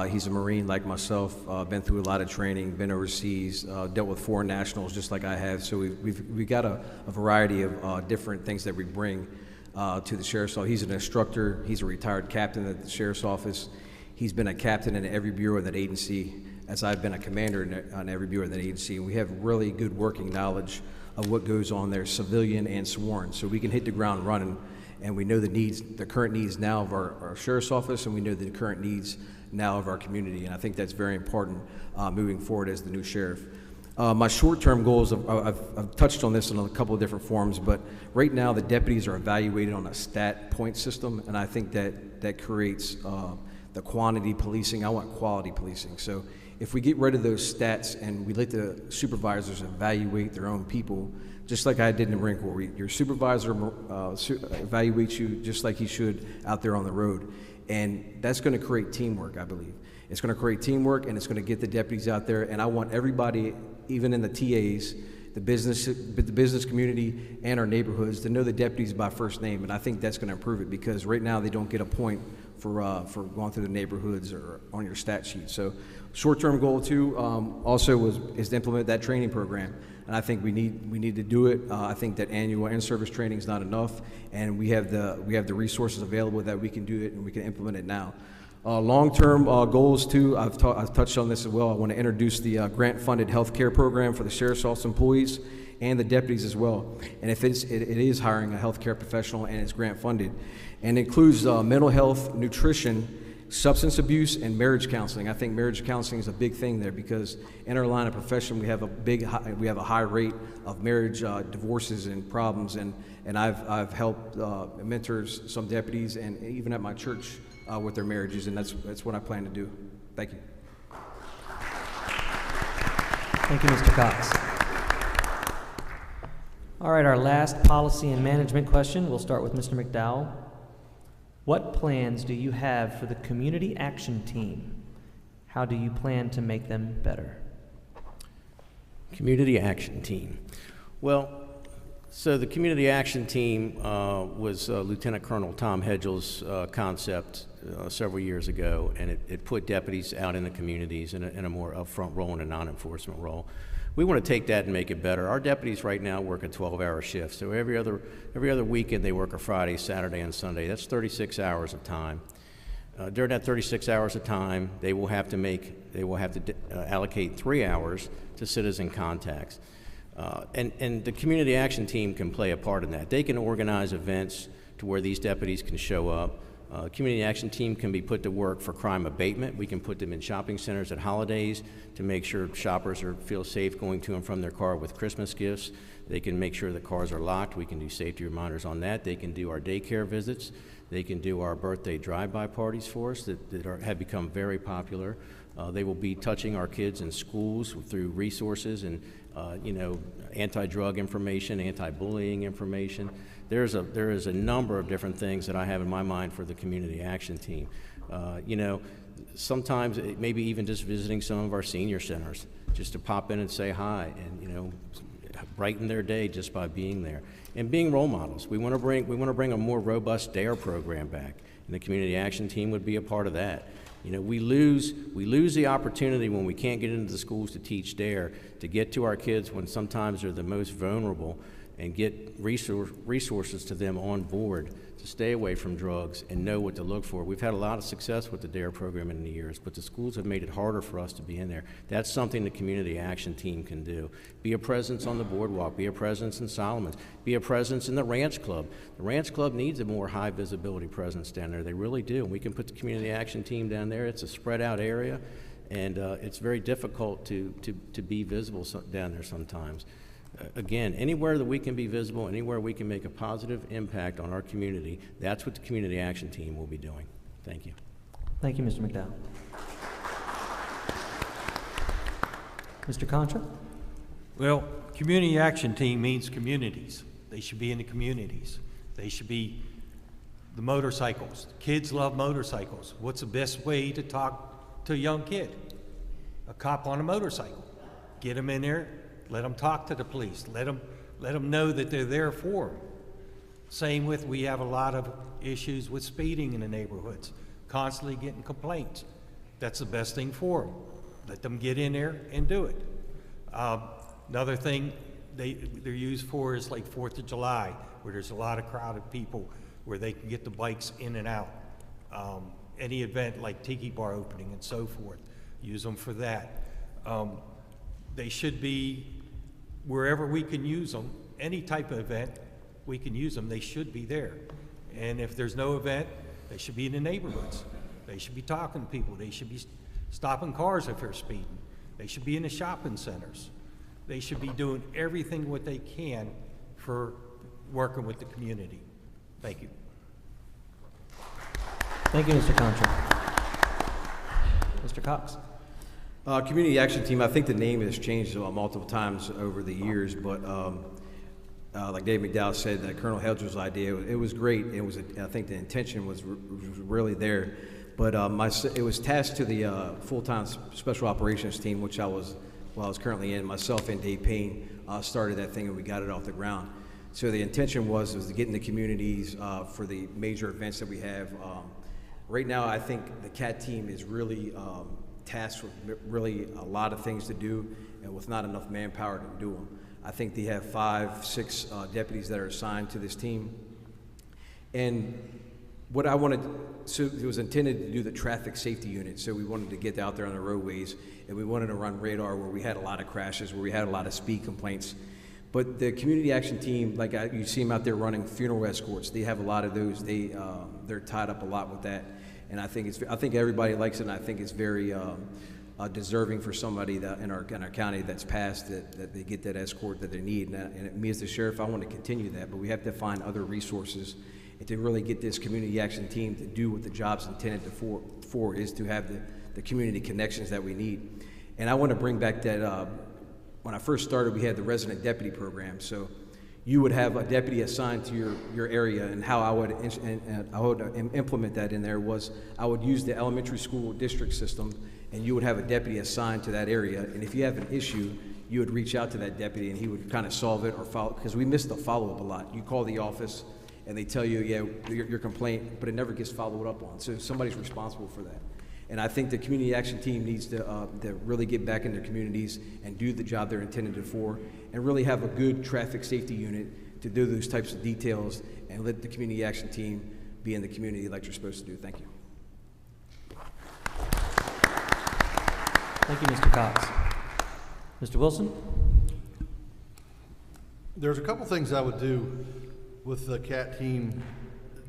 He's a Marine like myself, been through a lot of training, been overseas, dealt with foreign nationals just like I have. So we've got a variety of different things that we bring to the Sheriff's Office. He's an instructor. He's a retired captain at the Sheriff's Office. He's been a captain in every bureau of that agency, as I've been a commander on every bureau of that agency. And we have really good working knowledge of what goes on there, civilian and sworn. So we can hit the ground running, and we know the current needs now of our Sheriff's Office, and we know the current needs now of our community. And I think that's very important moving forward as the new sheriff. My short-term goals, I've touched on this in a couple of different forms, but right now the deputies are evaluated on a stat point system, and I think that creates the quantity policing. I want quality policing. So if we get rid of those stats and we let the supervisors evaluate their own people, just like I did in the Marine Corps, your supervisor evaluates you just like he should out there on the road. And that's going to create teamwork, I believe. It's going to create teamwork, and it's going to get the deputies out there. And I want everybody, even in the TAs, the business community and our neighborhoods to know the deputies by first name, and I think that's going to improve it because right now they don't get a point for going through the neighborhoods or on your stat sheet. So, short-term goal too also is to implement that training program, and I think we need to do it. I think that annual in-service training is not enough, and we have the resources available that we can do it and we can implement it now. Long-term goals too, I've touched on this as well. I want to introduce the grant-funded health care program for the sheriff's office employees and the deputies as well. And if it is hiring a health care professional and it's grant-funded, and includes mental health, nutrition, substance abuse, and marriage counseling. I think marriage counseling is a big thing there because in our line of profession we have a high rate of marriage divorces and problems, and I've helped mentors some deputies and even at my church with their marriages, and that's what I plan to do. Thank you. Thank you, Mr. Cox. All right, our last policy and management question. We'll start with Mr. McDowell. What plans do you have for the community action team? How do you plan to make them better? Community action team. Well, so the community action team was Lieutenant Colonel Tom Hedgel's concept several years ago, and it put deputies out in the communities in a more upfront role and a non-enforcement role. We want to take that and make it better. Our deputies right now work a 12-hour shift, so every other weekend they work a Friday, Saturday, and Sunday. That's 36 hours of time. During that 36 hours of time, they will have to allocate 3 hours to citizen contacts. And the community action team can play a part in that. They can organize events to where these deputies can show up. Community action team can be put to work for crime abatement. We can put them in shopping centers at holidays to make sure shoppers feel safe going to and from their car with Christmas gifts. They can make sure the cars are locked. We can do safety reminders on that. They can do our daycare visits. They can do our birthday drive-by parties for us that have become very popular. They will be touching our kids in schools through resources and anti-drug information, anti-bullying information. There is a number of different things that I have in my mind for the community action team. Sometimes maybe even just visiting some of our senior centers, just to pop in and say hi, and brighten their day just by being there. And being role models. We want to bring a more robust DARE program back, and the community action team would be a part of that. We lose the opportunity when we can't get into the schools to teach DARE to get to our kids when sometimes they're the most vulnerable and get resources to them on board to stay away from drugs and know what to look for. We've had a lot of success with the DARE program in the years, but the schools have made it harder for us to be in there. That's something the community action team can do. Be a presence on the boardwalk, be a presence in Solomon's, be a presence in the Ranch Club. The Ranch Club needs a more high visibility presence down there. They really do. We can put the community action team down there. It's a spread out area, and it's very difficult to be visible down there sometimes. Again, anywhere that we can be visible, anywhere we can make a positive impact on our community, that's what the community action team will be doing. Thank you. Thank you, Mr. McDowell. Mr. Contra? Well, community action team means communities. They should be in the communities. They should be the motorcycles. Kids love motorcycles. What's the best way to talk to a young kid? A cop on a motorcycle. Get them in there. Let them talk to the police. Let them know that they're there for them. Same with, we have a lot of issues with speeding in the neighborhoods, constantly getting complaints. That's the best thing for them. Let them get in there and do it. Another thing they're used for is like 4th of July, where there's a lot of crowded people where they can get the bikes in and out. Any event like Tiki Bar opening and so forth, use them for that. They should be wherever we can use them, any type of event we can use them, they should be there. And if there's no event, they should be in the neighborhoods. They should be talking to people. They should be stopping cars if they're speeding. They should be in the shopping centers. They should be doing everything what they can for working with the community. Thank you. Thank you, Mr. Contra. Mr. Cox? Community Action Team, I think the name has changed multiple times over the years, but like Dave McDowell said, that Colonel Hedgel's idea, it was great. I think the intention was really there, but it was tasked to the full-time Special Operations Team, which I was well, I was currently in, myself and Dave Payne started that thing and we got it off the ground. So the intention was to get in the communities for the major events that we have. Right now, I think the CAT team is really tasked with really a lot of things to do and with not enough manpower to do them. I think they have 5, 6 deputies that are assigned to this team. And what I wanted, so it was intended to do the traffic safety unit. So we wanted to get out there on the roadways and we wanted to run radar where we had a lot of crashes, where we had a lot of speed complaints. But the community action team, like you see them out there running funeral escorts, they have a lot of those. They're tied up a lot with that. And I think everybody likes it, and I think it's very deserving for somebody that in our county that's passed that they get that escort that they need. And me as the sheriff, I want to continue that, but we have to find other resources and to really get this community action team to do what the job's intended for is to have the community connections that we need. And I want to bring back that, when I first started, we had the resident deputy program. So you would have a deputy assigned to your area, and how I would implement that in there was I would use the elementary school district system, and you would have a deputy assigned to that area. And if you have an issue, you would reach out to that deputy, and he would kind of solve it or follow, because we miss the follow-up a lot. You call the office, and they tell you, yeah, your complaint, but it never gets followed up on. So somebody's responsible for that. And I think the community action team needs to really get back in their communities and do the job they're intended for, and really have a good traffic safety unit to do those types of details, and let the community action team be in the community like you're supposed to do. Thank you. Thank you, Mr. Cox. Mr. Wilson? There's a couple things I would do with the CAT team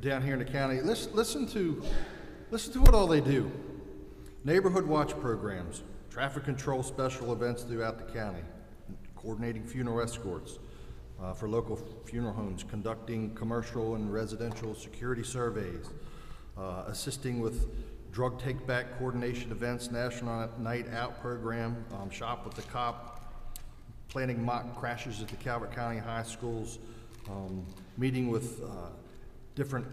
down here in the county. Listen to what all they do. Neighborhood watch programs, traffic control special events throughout the county, coordinating funeral escorts for local funeral homes, conducting commercial and residential security surveys, assisting with drug take-back coordination events, National Night Out program, Shop with the Cop, planning mock crashes at the Calvert County high schools, meeting with different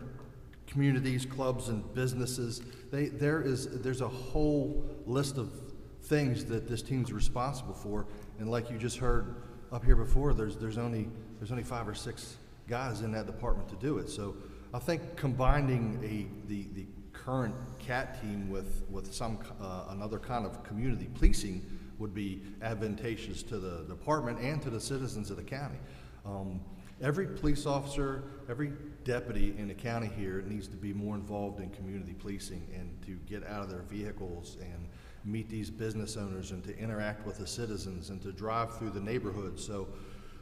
communities, clubs, and businesses. There's a whole list of things that this team's responsible for, and like you just heard up here before, there's only 5 or 6 guys in that department to do it. So I think combining the current CAT team with some another kind of community policing would be advantageous to the department and to the citizens of the county. Every police officer, every deputy in the county here needs to be more involved in community policing and to get out of their vehicles and meet these business owners and to interact with the citizens and to drive through the neighborhood. So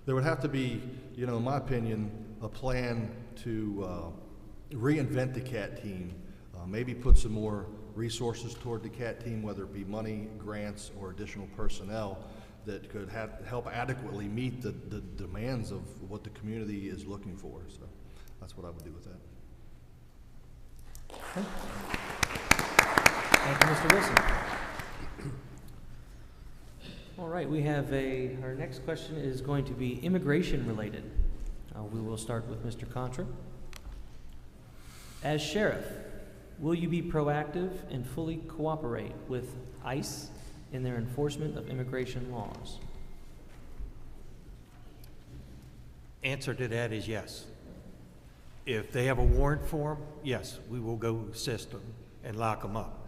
there would have to be, in my opinion, a plan to reinvent the CAT team, maybe put some more resources toward the CAT team, whether it be money, grants, or additional personnel that could help adequately meet the demands of what the community is looking for. So that's what I would do with that. Okay. Thank you, Mr. Wilson. All right, we have our next question is going to be immigration related. We will start with Mr. Contra. As sheriff, will you be proactive and fully cooperate with ICE in their enforcement of immigration laws? Answer to that is yes. If they have a warrant for them, yes, we will go assist them and lock them up.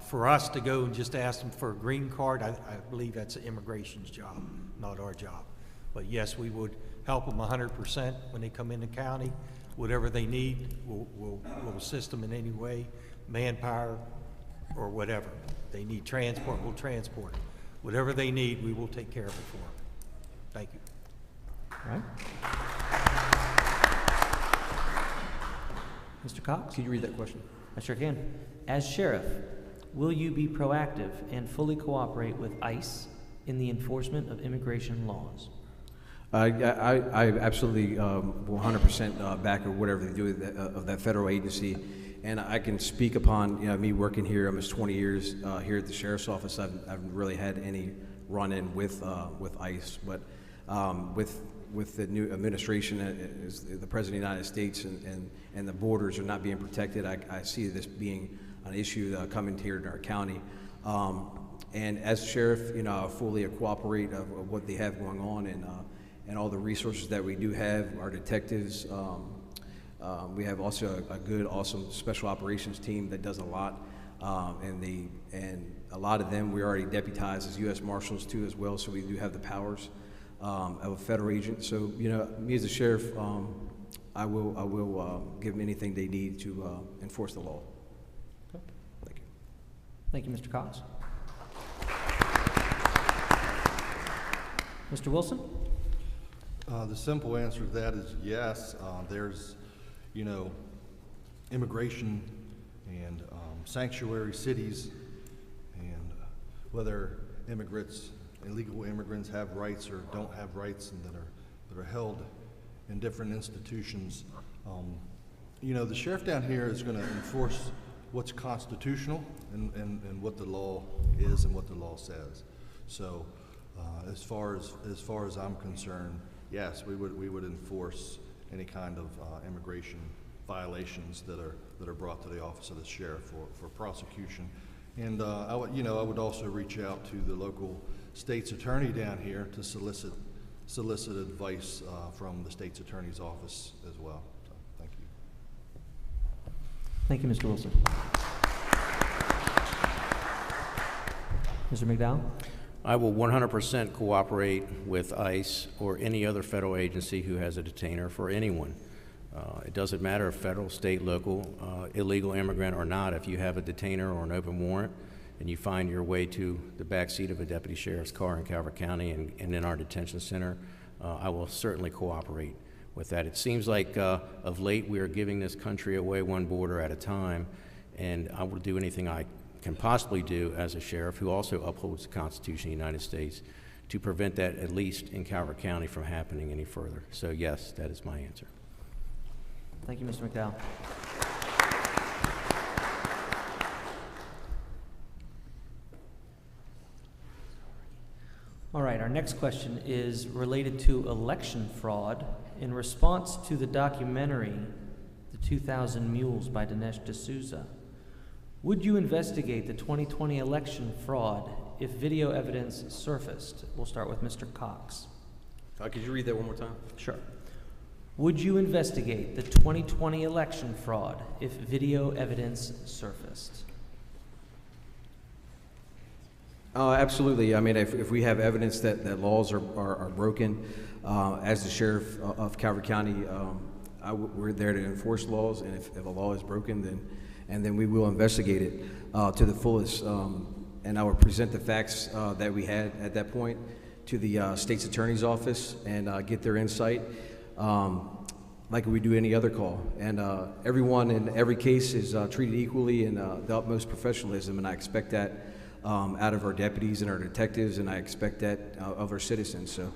For us to go and just ask them for a green card, I believe that's an immigration's job, not our job. But yes, we would help them 100% when they come in the county. Whatever they need, we'll assist them in any way, manpower or whatever. They need transport, we'll transport it. Whatever they need, we will take care of it for them. Thank you. All right. Mr. Cox? Can you read that question? I sure can. As sheriff, will you be proactive and fully cooperate with ICE in the enforcement of immigration laws? I absolutely 100% back of whatever they do of that federal agency. And I can speak upon me working here almost 20 years here at the sheriff's office. I haven't really had any run-in with ICE, but with the new administration, the President of the United States, and the borders are not being protected, I see this being an issue coming here in our county. And as sheriff, you know, I fully cooperate of what they have going on and all the resources that we do have, our detectives. We have also a good, awesome special operations team that does a lot. And a lot of them, we already deputized as U.S. Marshals too as well, so we do have the powers of a federal agent. So, you know, me as a sheriff, I will give them anything they need to enforce the law. Thank you. Thank you, Mr. Cox. Mr. Wilson? The simple answer to that is yes. There's, you know, immigration and sanctuary cities, and whether illegal immigrants have rights or don't have rights, and that are held in different institutions. You know, the sheriff down here is going to enforce what's constitutional and what the law is and what the law says. So, as far as I'm concerned, yes, we would enforce any kind of immigration violations that are brought to the office of the sheriff for prosecution. And I would also reach out to the local state's attorney down here to solicit advice from the state's attorney's office as well. So, thank you. Thank you, Mr. Wilson. Mr. McDowell? I will 100% cooperate with ICE or any other federal agency who has a detainer for anyone. It doesn't matter if federal, state, local, illegal immigrant or not. If you have a detainer or an open warrant and you find your way to the back seat of a deputy sheriff's car in Calvert County and in our detention center, I will certainly cooperate with that. It seems like of late we are giving this country away one border at a time, and I will do anything I can possibly do as a sheriff who also upholds the Constitution of the United States to prevent that, at least in Calvert County, from happening any further. So yes, that is my answer. Thank you, Mr. McDowell. All right, our next question is related to election fraud. In response to the documentary, The 2,000 Mules by Dinesh D'Souza, would you investigate the 2020 election fraud if video evidence surfaced? We'll start with Mr. Cox. Could you read that one more time? Sure. Would you investigate the 2020 election fraud if video evidence surfaced? Absolutely. I mean, if we have evidence that laws are broken, as the sheriff of Calvert County, we're there to enforce laws, and if a law is broken, then we will investigate it to the fullest. And I will present the facts that we had at that point to the state's attorney's office and get their insight. Like we do any other call. And everyone in every case is treated equally in the utmost professionalism, and I expect that out of our deputies and our detectives, and I expect that of our citizens. So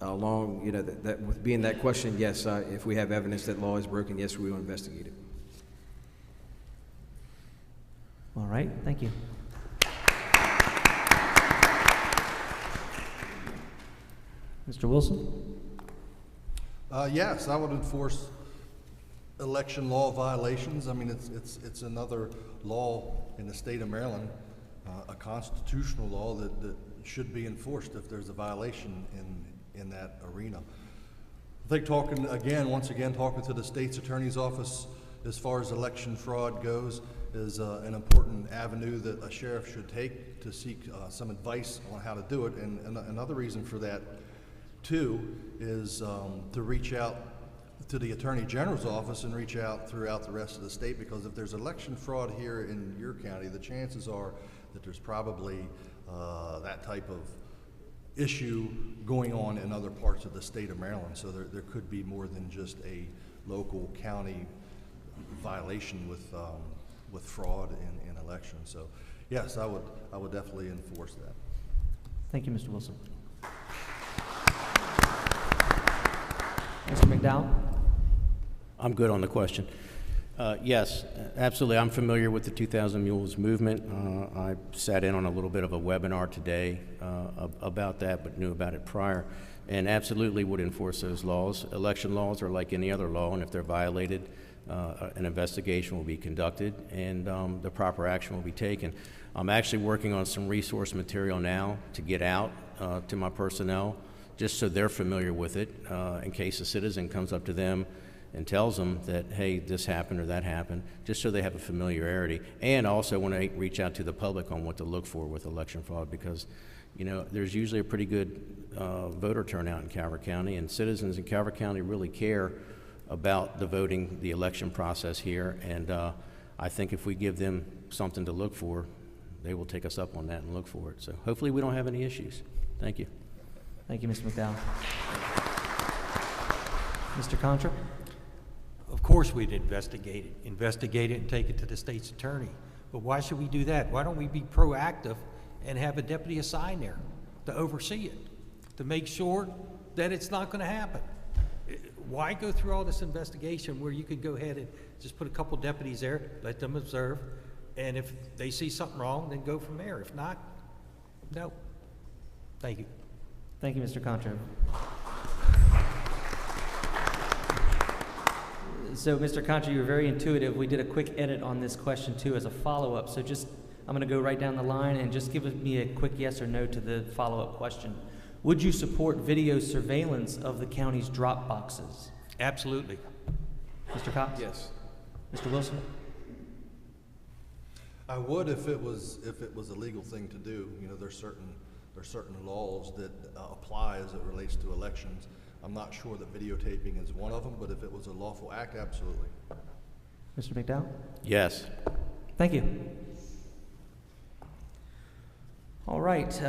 along, that with being that question, yes, if we have evidence that law is broken, yes, we will investigate it. All right, thank you. Mr. Wilson? Yes, I would enforce election law violations. I mean, it's another law in the state of Maryland, a constitutional law that should be enforced if there's a violation in that arena. I think once again, talking to the state's attorney's office as far as election fraud goes is an important avenue that a sheriff should take to seek some advice on how to do it. And another reason for that too is to reach out to the Attorney General's office and reach out throughout the rest of the state, because if there's election fraud here in your county, the chances are that there's probably that type of issue going on in other parts of the state of Maryland. So there could be more than just a local county violation with fraud in elections. So yes, I would definitely enforce that. Thank you, Mr. Wilson. Mr. McDowell? I'm good on the question. Yes, absolutely. I'm familiar with the 2,000 Mules movement. I sat in on a little bit of a webinar today about that, but knew about it prior, and absolutely would enforce those laws. Election laws are like any other law, and if they're violated, an investigation will be conducted, and the proper action will be taken. I'm actually working on some resource material now to get out to my personnel, just so they're familiar with it, in case a citizen comes up to them and tells them that, hey, this happened or that happened, just so they have a familiarity. And also want to reach out to the public on what to look for with election fraud, because, you know, there's usually a pretty good voter turnout in Calvert County, and citizens in Calvert County really care about the voting, the election process here, and I think if we give them something to look for, they will take us up on that and look for it. So hopefully we don't have any issues. Thank you. Thank you, Mr. McDowell. Mr. Contra? Of course we'd investigate it and take it to the state's attorney. But why should we do that? Why don't we be proactive and have a deputy assigned there to oversee it, to make sure that it's not going to happen? Why go through all this investigation where you could go ahead and just put a couple deputies there, let them observe, and if they see something wrong, then go from there. If not, no. Thank you. Thank you, Mr. Contra. So, Mr. Contra, you were very intuitive. We did a quick edit on this question, too, as a follow-up. So just, I'm going to go right down the line and just give me a quick yes or no to the follow-up question. Would you support video surveillance of the county's drop boxes? Absolutely. Mr. Cox? Yes. Mr. Wilson? I would if it was a legal thing to do. You know, there's certain laws that apply as it relates to elections. I'm not sure that videotaping is one of them, but if it was a lawful act, absolutely. Mr. McDowell? Yes. Thank you. All right,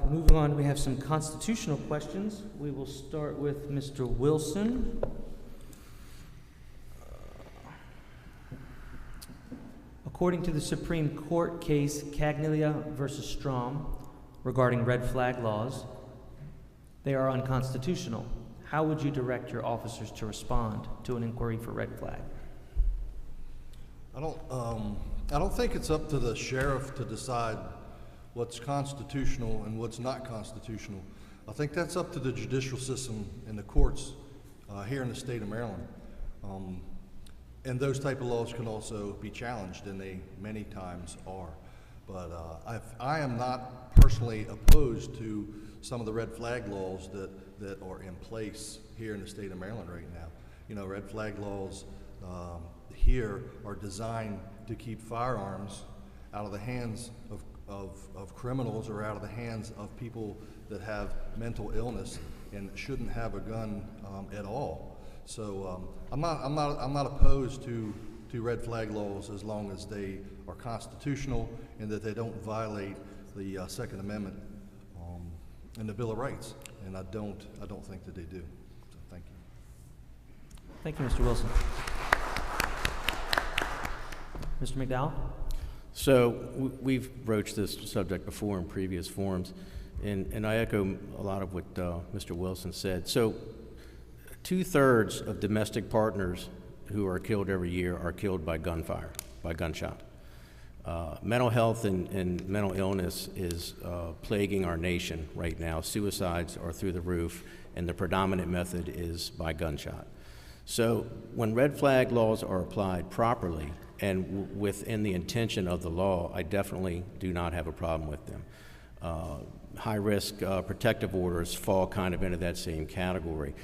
moving on, we have some constitutional questions. We will start with Mr. Wilson. According to the Supreme Court case Cagnelia versus Strom regarding red flag laws, they are unconstitutional. How would you direct your officers to respond to an inquiry for red flag? I don't think it's up to the sheriff to decide what's constitutional and what's not constitutional. I think that's up to the judicial system and the courts here in the state of Maryland. And those type of laws can also be challenged, and they many times are. But I am not personally opposed to some of the red flag laws that are in place here in the state of Maryland right now. You know, red flag laws here are designed to keep firearms out of the hands of criminals or out of the hands of people that have mental illness and shouldn't have a gun at all. So I'm not opposed to red flag laws as long as they are constitutional and that they don't violate the Second Amendment and the Bill of Rights. And I don't think that they do. So thank you. Thank you, Mr. Wilson. Mr. McDowell? So we've broached this subject before in previous forums, and I echo a lot of what Mr. Wilson said. So 2/3 of domestic partners who are killed every year are killed by gunfire, by gunshot. Mental health and mental illness is plaguing our nation right now. Suicides are through the roof, and the predominant method is by gunshot. So when red flag laws are applied properly and within the intention of the law, I definitely do not have a problem with them. High-risk protective orders fall kind of into that same category.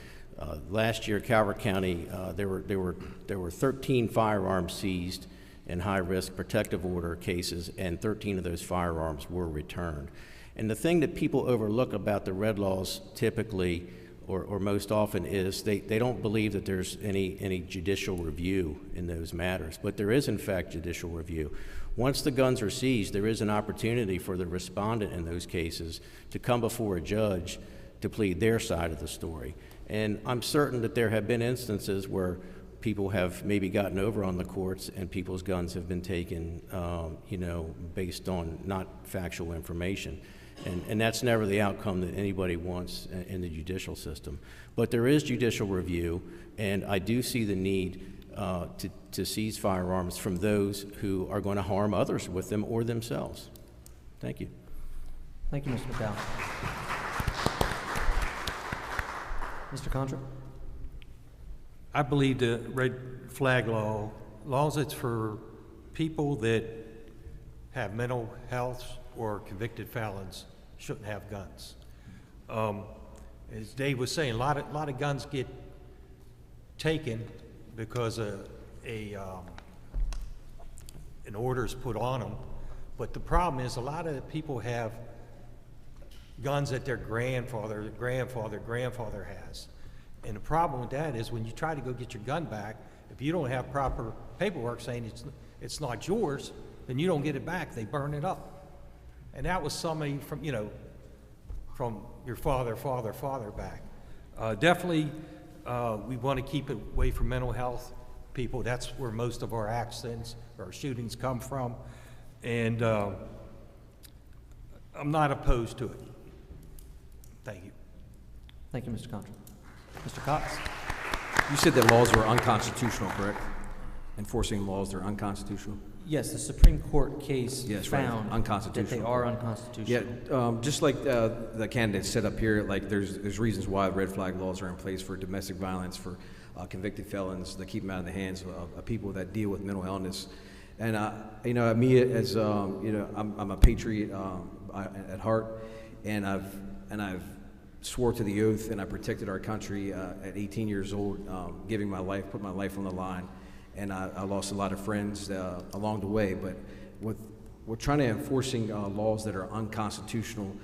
Last year, Calvert County, there were 13 firearms seized in high-risk protective order cases, and 13 of those firearms were returned. And the thing that people overlook about the red laws typically, or most often, is they don't believe that there's any judicial review in those matters. But there is, in fact, judicial review. Once the guns are seized, there is an opportunity for the respondent in those cases to come before a judge to plead their side of the story. And I'm certain that there have been instances where people have maybe gotten over on the courts and people's guns have been taken, based on not factual information. And that's never the outcome that anybody wants in the judicial system. But there is judicial review, and I do see the need to seize firearms from those who are going to harm others with them or themselves. Thank you. Thank you, Mr. McDowell. Mr. Contra? I believe the red flag law, laws it's for people that have mental health or convicted felons, shouldn't have guns. As Dave was saying, a lot of guns get taken because an order is put on them. But the problem is a lot of people have guns that their grandfather has. And the problem with that is when you try to go get your gun back, if you don't have proper paperwork saying it's not yours, then you don't get it back. They burn it up. And that was somebody from, from your father back. Definitely, we want to keep it away from mental health people. That's where most of our accidents or shootings come from. And I'm not opposed to it. Thank you. Thank you, Mr. Contra. Mr. Cox? You said that laws were unconstitutional, correct? Enforcing laws that are unconstitutional? Yes, the Supreme Court case Yes, right. found that Unconstitutional. they are unconstitutional. Yeah, just like the candidates set up here, like there's reasons why red flag laws are in place for domestic violence, for convicted felons, to keep them out of the hands of people that deal with mental illness. And me as I'm a patriot at heart, and I've swore to the oath, and I protected our country at 18 years old, giving my life, put my life on the line. And I lost a lot of friends along the way, but we're trying to enforcing laws that are unconstitutional.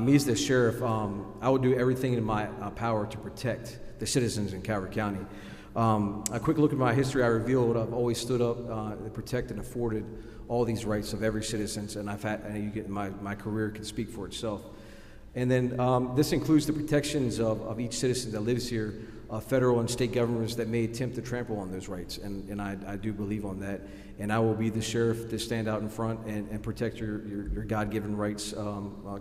Me as the sheriff, I would do everything in my power to protect the citizens in Calvert County. A quick look at my history, I revealed I've always stood up to protect and afforded all these rights of every citizen, and I've had, and you get my career can speak for itself. And then this includes the protections of each citizen that lives here, federal and state governments that may attempt to trample on those rights, and I do believe on that. And I will be the sheriff to stand out in front and protect your God-given rights,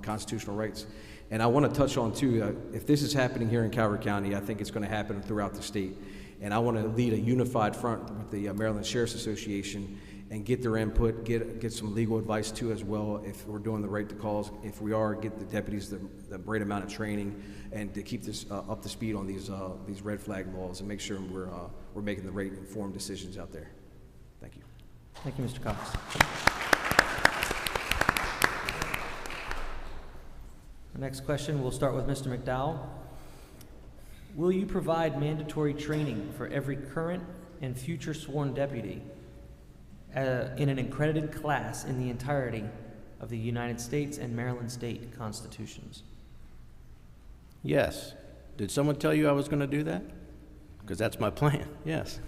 constitutional rights. And I want to touch on too, if this is happening here in Calvert County, I think it's going to happen throughout the state. And I want to lead a unified front with the Maryland Sheriff's Association and get their input, get some legal advice too as well, if we're doing the right to calls. If we are, get the deputies the right amount of training, and to keep this up to speed on these red flag laws, and make sure we're making the right informed decisions out there. Thank you. Thank you, Mr. Cox. The next question, we'll start with Mr. McDowell. Will you provide mandatory training for every current and future sworn deputy in an accredited class in the entirety of the United States and Maryland state constitutions? Yes. Did someone tell you I was going to do that? Because that's my plan. Yes.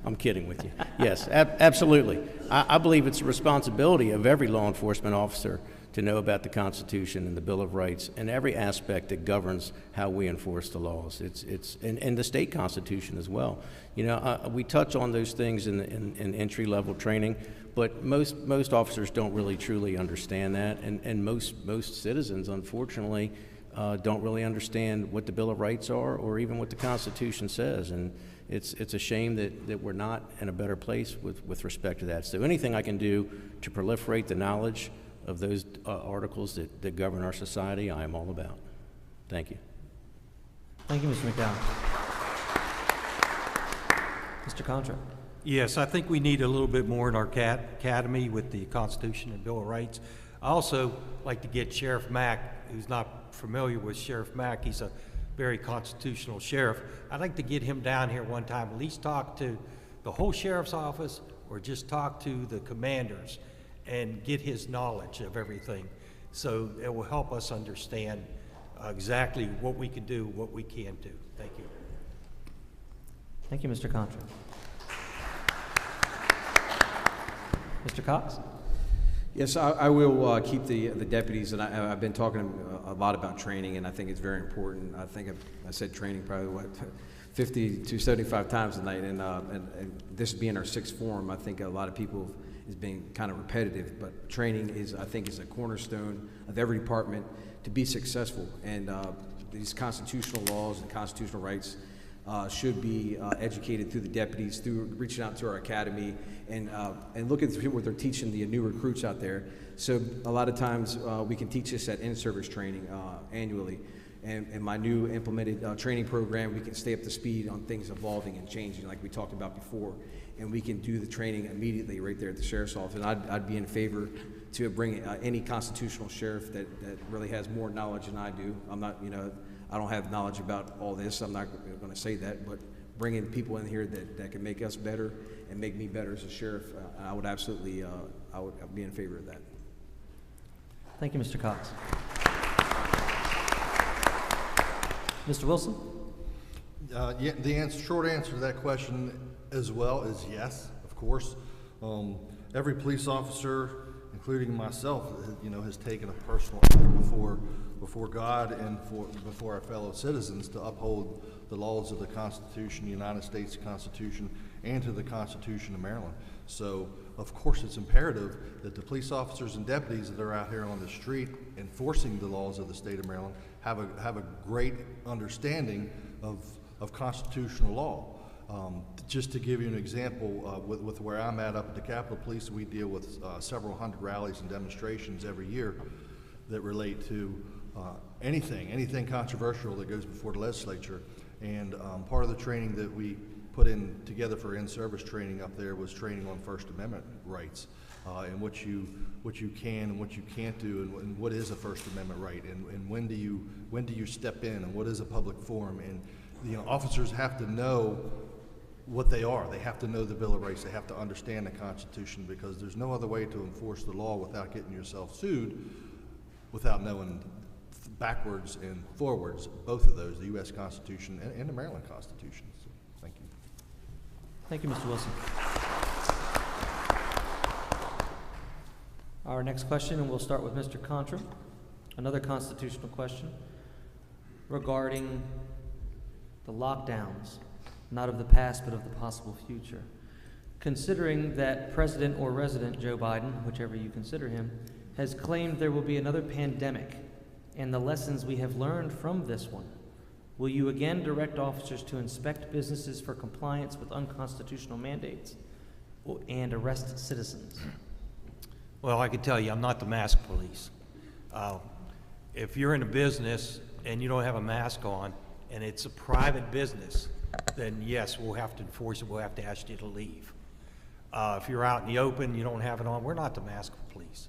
I'm kidding with you. Yes, absolutely. I believe it's a responsibility of every law enforcement officer to know about the Constitution and the Bill of Rights and every aspect that governs how we enforce the laws. And the state constitution as well. We touch on those things in entry-level training, but most officers don't really truly understand that, and most citizens, unfortunately, don't really understand what the Bill of Rights are or even what the Constitution says. And it's a shame that we're not in a better place with respect to that. So anything I can do to proliferate the knowledge of those articles that govern our society, I am all about. Thank you. Thank you, Mr. McDowell. Mr. Contra. Yes, I think we need a little bit more in our academy with the Constitution and Bill of Rights. I also like to get Sheriff Mack, who's not familiar with Sheriff Mack. He's a very constitutional sheriff. I'd like to get him down here one time, at least talk to the whole sheriff's office or just talk to the commanders and get his knowledge of everything. So it will help us understand exactly what we can do, what we can't do. Thank you. Thank you, Mr. Contra. Mr. Cox? Yes, I will keep the deputies, and I've been talking a lot about training, and I think it's very important. I think I said training probably, 50 to 75 times tonight, and this being our sixth forum, I think a lot of people is being kind of repetitive, but training I think is a cornerstone of every department to be successful, and these constitutional laws and constitutional rights should be educated through the deputies, through reaching out to our academy, and look at what they're teaching the new recruits out there. So a lot of times we can teach this at in-service training annually, And my new implemented training program, we can stay up to speed on things evolving and changing like we talked about before. And we can do the training immediately right there at the sheriff's office. And I'd be in favor to bring any constitutional sheriff that really has more knowledge than I do. I'm not, I don't have knowledge about all this. I'm not going to say that, but bringing people in here that can make us better and make me better as a sheriff, I would absolutely, I would be in favor of that. Thank you, Mr. Cox. Mr. Wilson? Yeah, the short answer to that question as well is yes, of course. Every police officer, including myself, has taken a personal oath before God and before our fellow citizens to uphold the laws of the Constitution, the United States Constitution, and to the Constitution of Maryland. So, of course, it's imperative that the police officers and deputies that are out here on the street enforcing the laws of the state of Maryland have a great understanding of constitutional law. Just to give you an example, with where I'm at up at the Capitol Police, we deal with several hundred rallies and demonstrations every year that relate to anything controversial that goes before the legislature. And part of the training that we put in together for in-service training up there was training on First Amendment rights, and what you can and what you can't do, and what is a First Amendment right, and when do you step in, and what is a public forum. And officers have to know what they are. They have to know the Bill of Rights. They have to understand the Constitution, because there's no other way to enforce the law without getting yourself sued, without knowing backwards and forwards, both of those, the U.S. Constitution and the Maryland Constitution. So, thank you. Thank you, Mr. Wilson. Our next question, and we'll start with Mr. Contra. Another constitutional question regarding the lockdowns, not of the past, but of the possible future. Considering that President or Resident Joe Biden, whichever you consider him, has claimed there will be another pandemic, and the lessons we have learned from this one, will you again direct officers to inspect businesses for compliance with unconstitutional mandates and arrest citizens? Well, I can tell you, I'm not the mask police. If you're in a business and you don't have a mask on, and it's a private business, then yes, we'll have to enforce it. We'll have to ask you to leave. If you're out in the open, you don't have it on, we're not the mask police.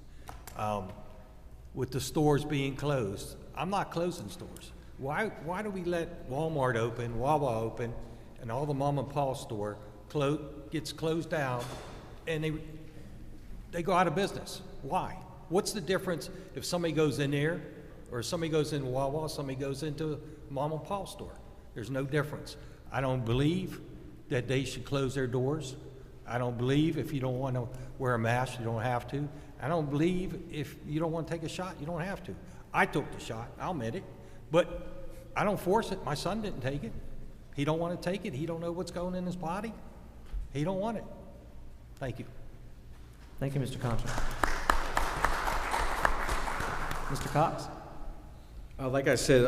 With the stores being closed, I'm not closing stores. Why do we let Walmart open, Wawa open, and all the mom and pop store gets closed down, and they go out of business? Why? What's the difference if somebody goes in there, or somebody goes into Wawa, somebody goes into a mom and pop store? There's no difference. I don't believe that they should close their doors. I don't believe if you don't want to wear a mask, you don't have to. I don't believe if you don't want to take a shot, you don't have to. I took the shot, I'll admit it, but I don't force it. My son didn't take it. He don't want to take it. He don't know what's going in his body. He don't want it. Thank you. Thank you, Mr. Contra. Mr. Cox? Like I said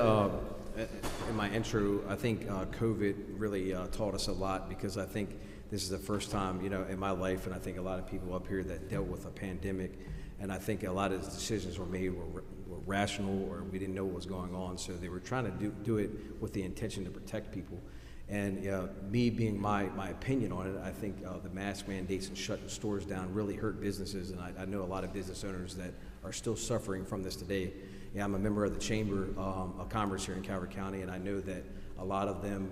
in my intro, I think COVID really taught us a lot, because I think this is the first time, in my life, and I think a lot of people up here that dealt with a pandemic, and I think a lot of the decisions were made were rational, or we didn't know what was going on, so they were trying to do it with the intention to protect people. And me being my opinion on it, I think the mask mandates and shutting stores down really hurt businesses, and I know a lot of business owners that are still suffering from this today. Yeah, I'm a member of the Chamber of Commerce here in Calvert County, and I know that a lot of them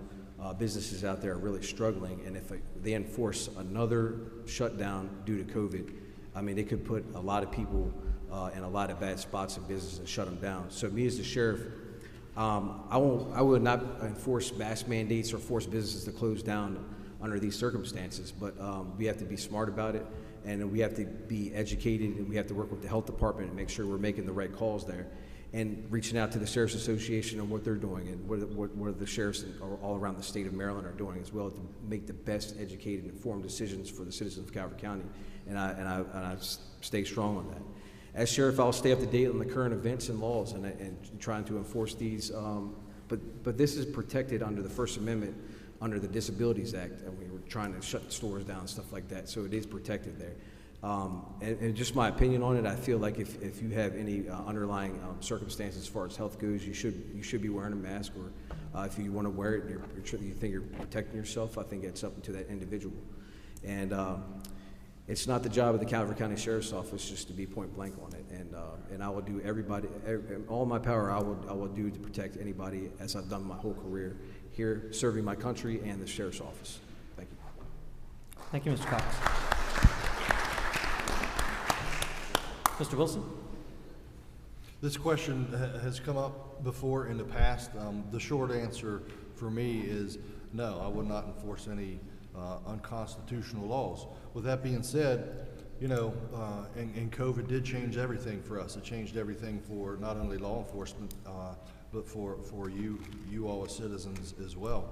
businesses out there are really struggling, and if they enforce another shutdown due to COVID, I mean, it could put a lot of people in a lot of bad spots in business and shut them down. So me as the sheriff, I would not enforce mask mandates or force businesses to close down under these circumstances, but we have to be smart about it, and we have to be educated, and we have to work with the health department and make sure we're making the right calls there, and reaching out to the Sheriff's Association and what they're doing, and what the sheriffs all around the state of Maryland are doing as well, to make the best educated and informed decisions for the citizens of Calvert County, and I stay strong on that. As sheriff, I'll stay up to date on the current events and laws and trying to enforce these, but this is protected under the First Amendment, under the Disabilities Act, and we were trying to shut stores down and stuff like that, so it is protected there. And just my opinion on it, I feel like if you have any underlying circumstances as far as health goes, you should be wearing a mask, or if you want to wear it and you think you're protecting yourself, I think it's up to that individual. And it's not the job of the Calvert County Sheriff's Office just to be point blank on it. And I will do all my power I will do to protect anybody, as I've done my whole career here, serving my country and the Sheriff's Office. Thank you. Thank you, Mr. Cox. Mr. Wilson? This question has come up before in the past. The short answer for me is no, I would not enforce any unconstitutional laws. With that being said, you know, and COVID did change everything for us. It changed everything for not only law enforcement, but for you all as citizens as well.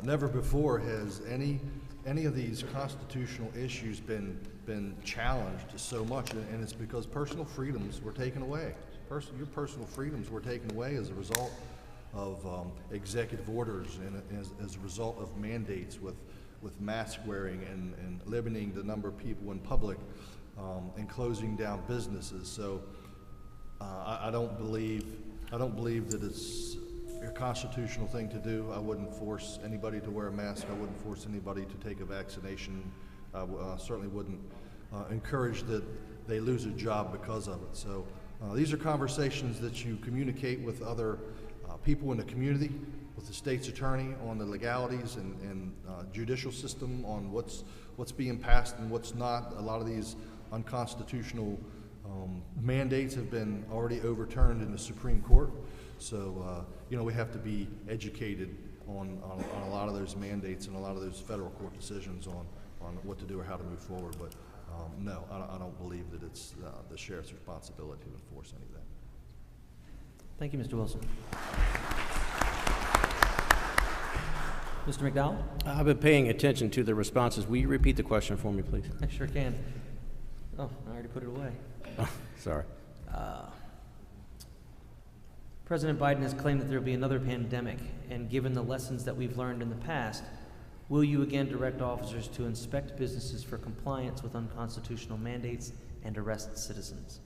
Never before has any of these constitutional issues been challenged so much, and it's because personal freedoms were taken away. Your personal freedoms were taken away as a result of executive orders and as a result of mandates with mask wearing and limiting the number of people in public and closing down businesses. So I don't believe that it's a constitutional thing to do. I wouldn't force anybody to wear a mask. I wouldn't force anybody to take a vaccination. I certainly wouldn't encourage that they lose a job because of it. So these are conversations that you communicate with other people in the community, with the state's attorney on the legalities and judicial system on what's being passed and what's not. A lot of these unconstitutional mandates have been already overturned in the Supreme Court. So, you know, we have to be educated on a lot of those mandates and a lot of those federal court decisions on what to do or how to move forward. But no, I don't believe that it's the sheriff's responsibility to enforce any of that. Thank you, Mr. Wilson. Mr. McDowell? I've been paying attention to the responses. Will you repeat the question for me, please? I sure can. Oh, I already put it away. Oh, sorry. President Biden has claimed that there will be another pandemic, and given the lessons that we've learned in the past, will you again direct officers to inspect businesses for compliance with unconstitutional mandates and arrest citizens?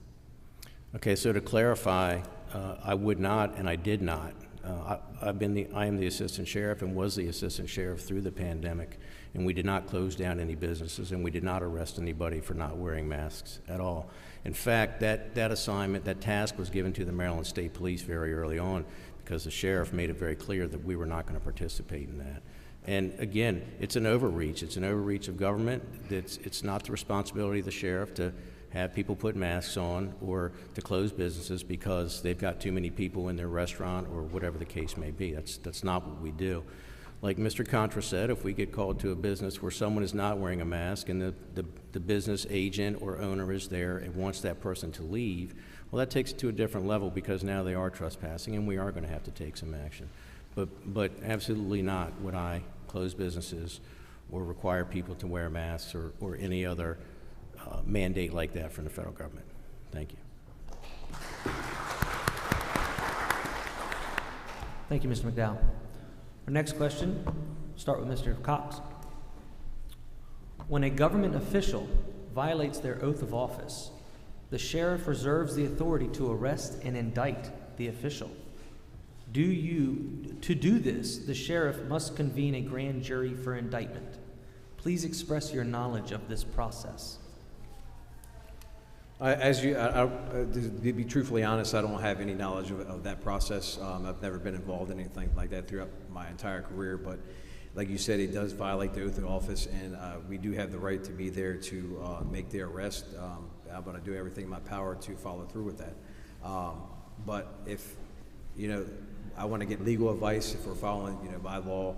Okay, so to clarify, I would not and I did not. I am the assistant sheriff and was the assistant sheriff through the pandemic, and we did not close down any businesses, and we did not arrest anybody for not wearing masks at all. In fact, that assignment, that task was given to the Maryland State Police very early on because the sheriff made it very clear that we were not going to participate in that. And again, it's an overreach. It's an overreach of government. It's not the responsibility of the sheriff to have people put masks on or to close businesses because they've got too many people in their restaurant or whatever the case may be. That's not what we do. Like Mr. Contra said, if we get called to a business where someone is not wearing a mask and the business agent or owner is there and wants that person to leave, well, that takes it to a different level because now they are trespassing and we are going to have to take some action. But absolutely not would I close businesses or require people to wear masks or any other mandate like that from the federal government. Thank you. Thank you, Mr. McDowell. Our next question, start with Mr. Cox. When a government official violates their oath of office, the sheriff reserves the authority to arrest and indict the official. To do this, the sheriff must convene a grand jury for indictment. Please express your knowledge of this process. To be truthfully honest, I don't have any knowledge of that process. I've never been involved in anything like that throughout my entire career, but like you said, it does violate the oath of office, and we do have the right to be there to make the arrest, but I do everything in my power to follow through with that. But if, you know, I want to get legal advice if we're following, you know, by law,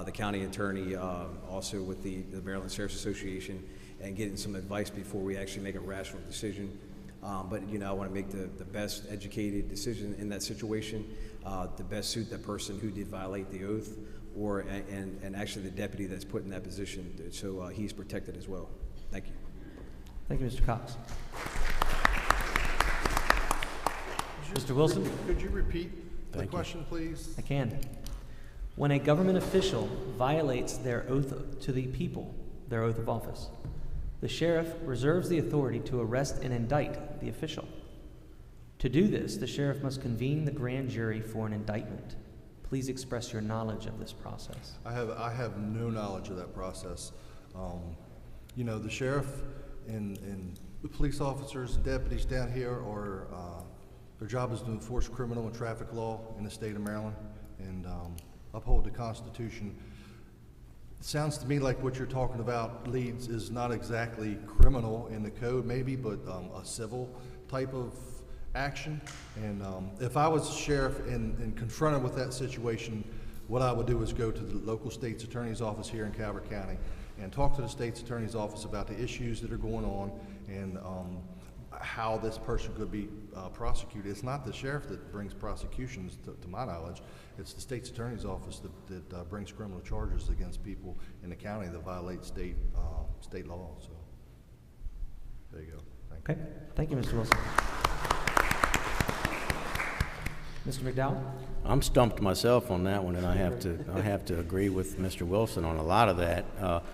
the county attorney, also with the Maryland Sheriff's Association, and getting some advice before we actually make a rational decision. But, you know, I want to make the best educated decision in that situation, the best suit that person who did violate the oath, and actually the deputy that's put in that position, so he's protected as well. Thank you. Thank you, Mr. Cox. Mr. Wilson? Could you repeat the question, please? I can. When a government official violates their oath to the people, their oath of office, The sheriff reserves the authority to arrest and indict the official. To do this, the sheriff must convene the grand jury for an indictment. Please express your knowledge of this process. I have no knowledge of that process. You know, the sheriff and the police officers and deputies down here are, their job is to enforce criminal and traffic law in the state of Maryland and uphold the Constitution. It sounds to me like what you're talking about, Leeds, is not exactly criminal in the code maybe, but a civil type of action. And if I was sheriff and confronted with that situation, what I would do is go to the local state's attorney's office here in Calvert County and talk to the state's attorney's office about the issues that are going on and how this person could be prosecuted. It's not the sheriff that brings prosecutions, to my knowledge. It's the state's attorney's office that brings criminal charges against people in the county that violate state law. So there you go. Thank you. Okay, thank you, Mr. Wilson. Mr. McDowell? I'm stumped myself on that one, and I have to agree with Mr. Wilson on a lot of that.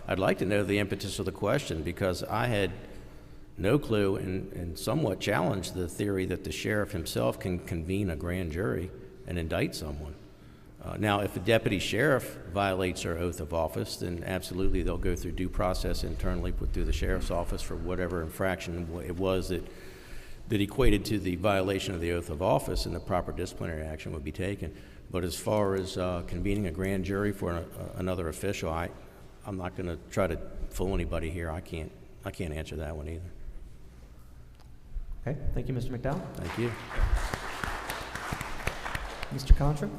I'd like to know the impetus of the question, because I had no clue and somewhat challenged the theory that the sheriff himself can convene a grand jury and indict someone. Now, if a deputy sheriff violates their oath of office, then absolutely they'll go through due process internally, put through the sheriff's office for whatever infraction it was that equated to the violation of the oath of office, and the proper disciplinary action would be taken. But as far as convening a grand jury for another official, I'm not going to try to fool anybody here. I can't answer that one either. Okay, thank you, Mr. McDowell. Thank you. Mr. Contra?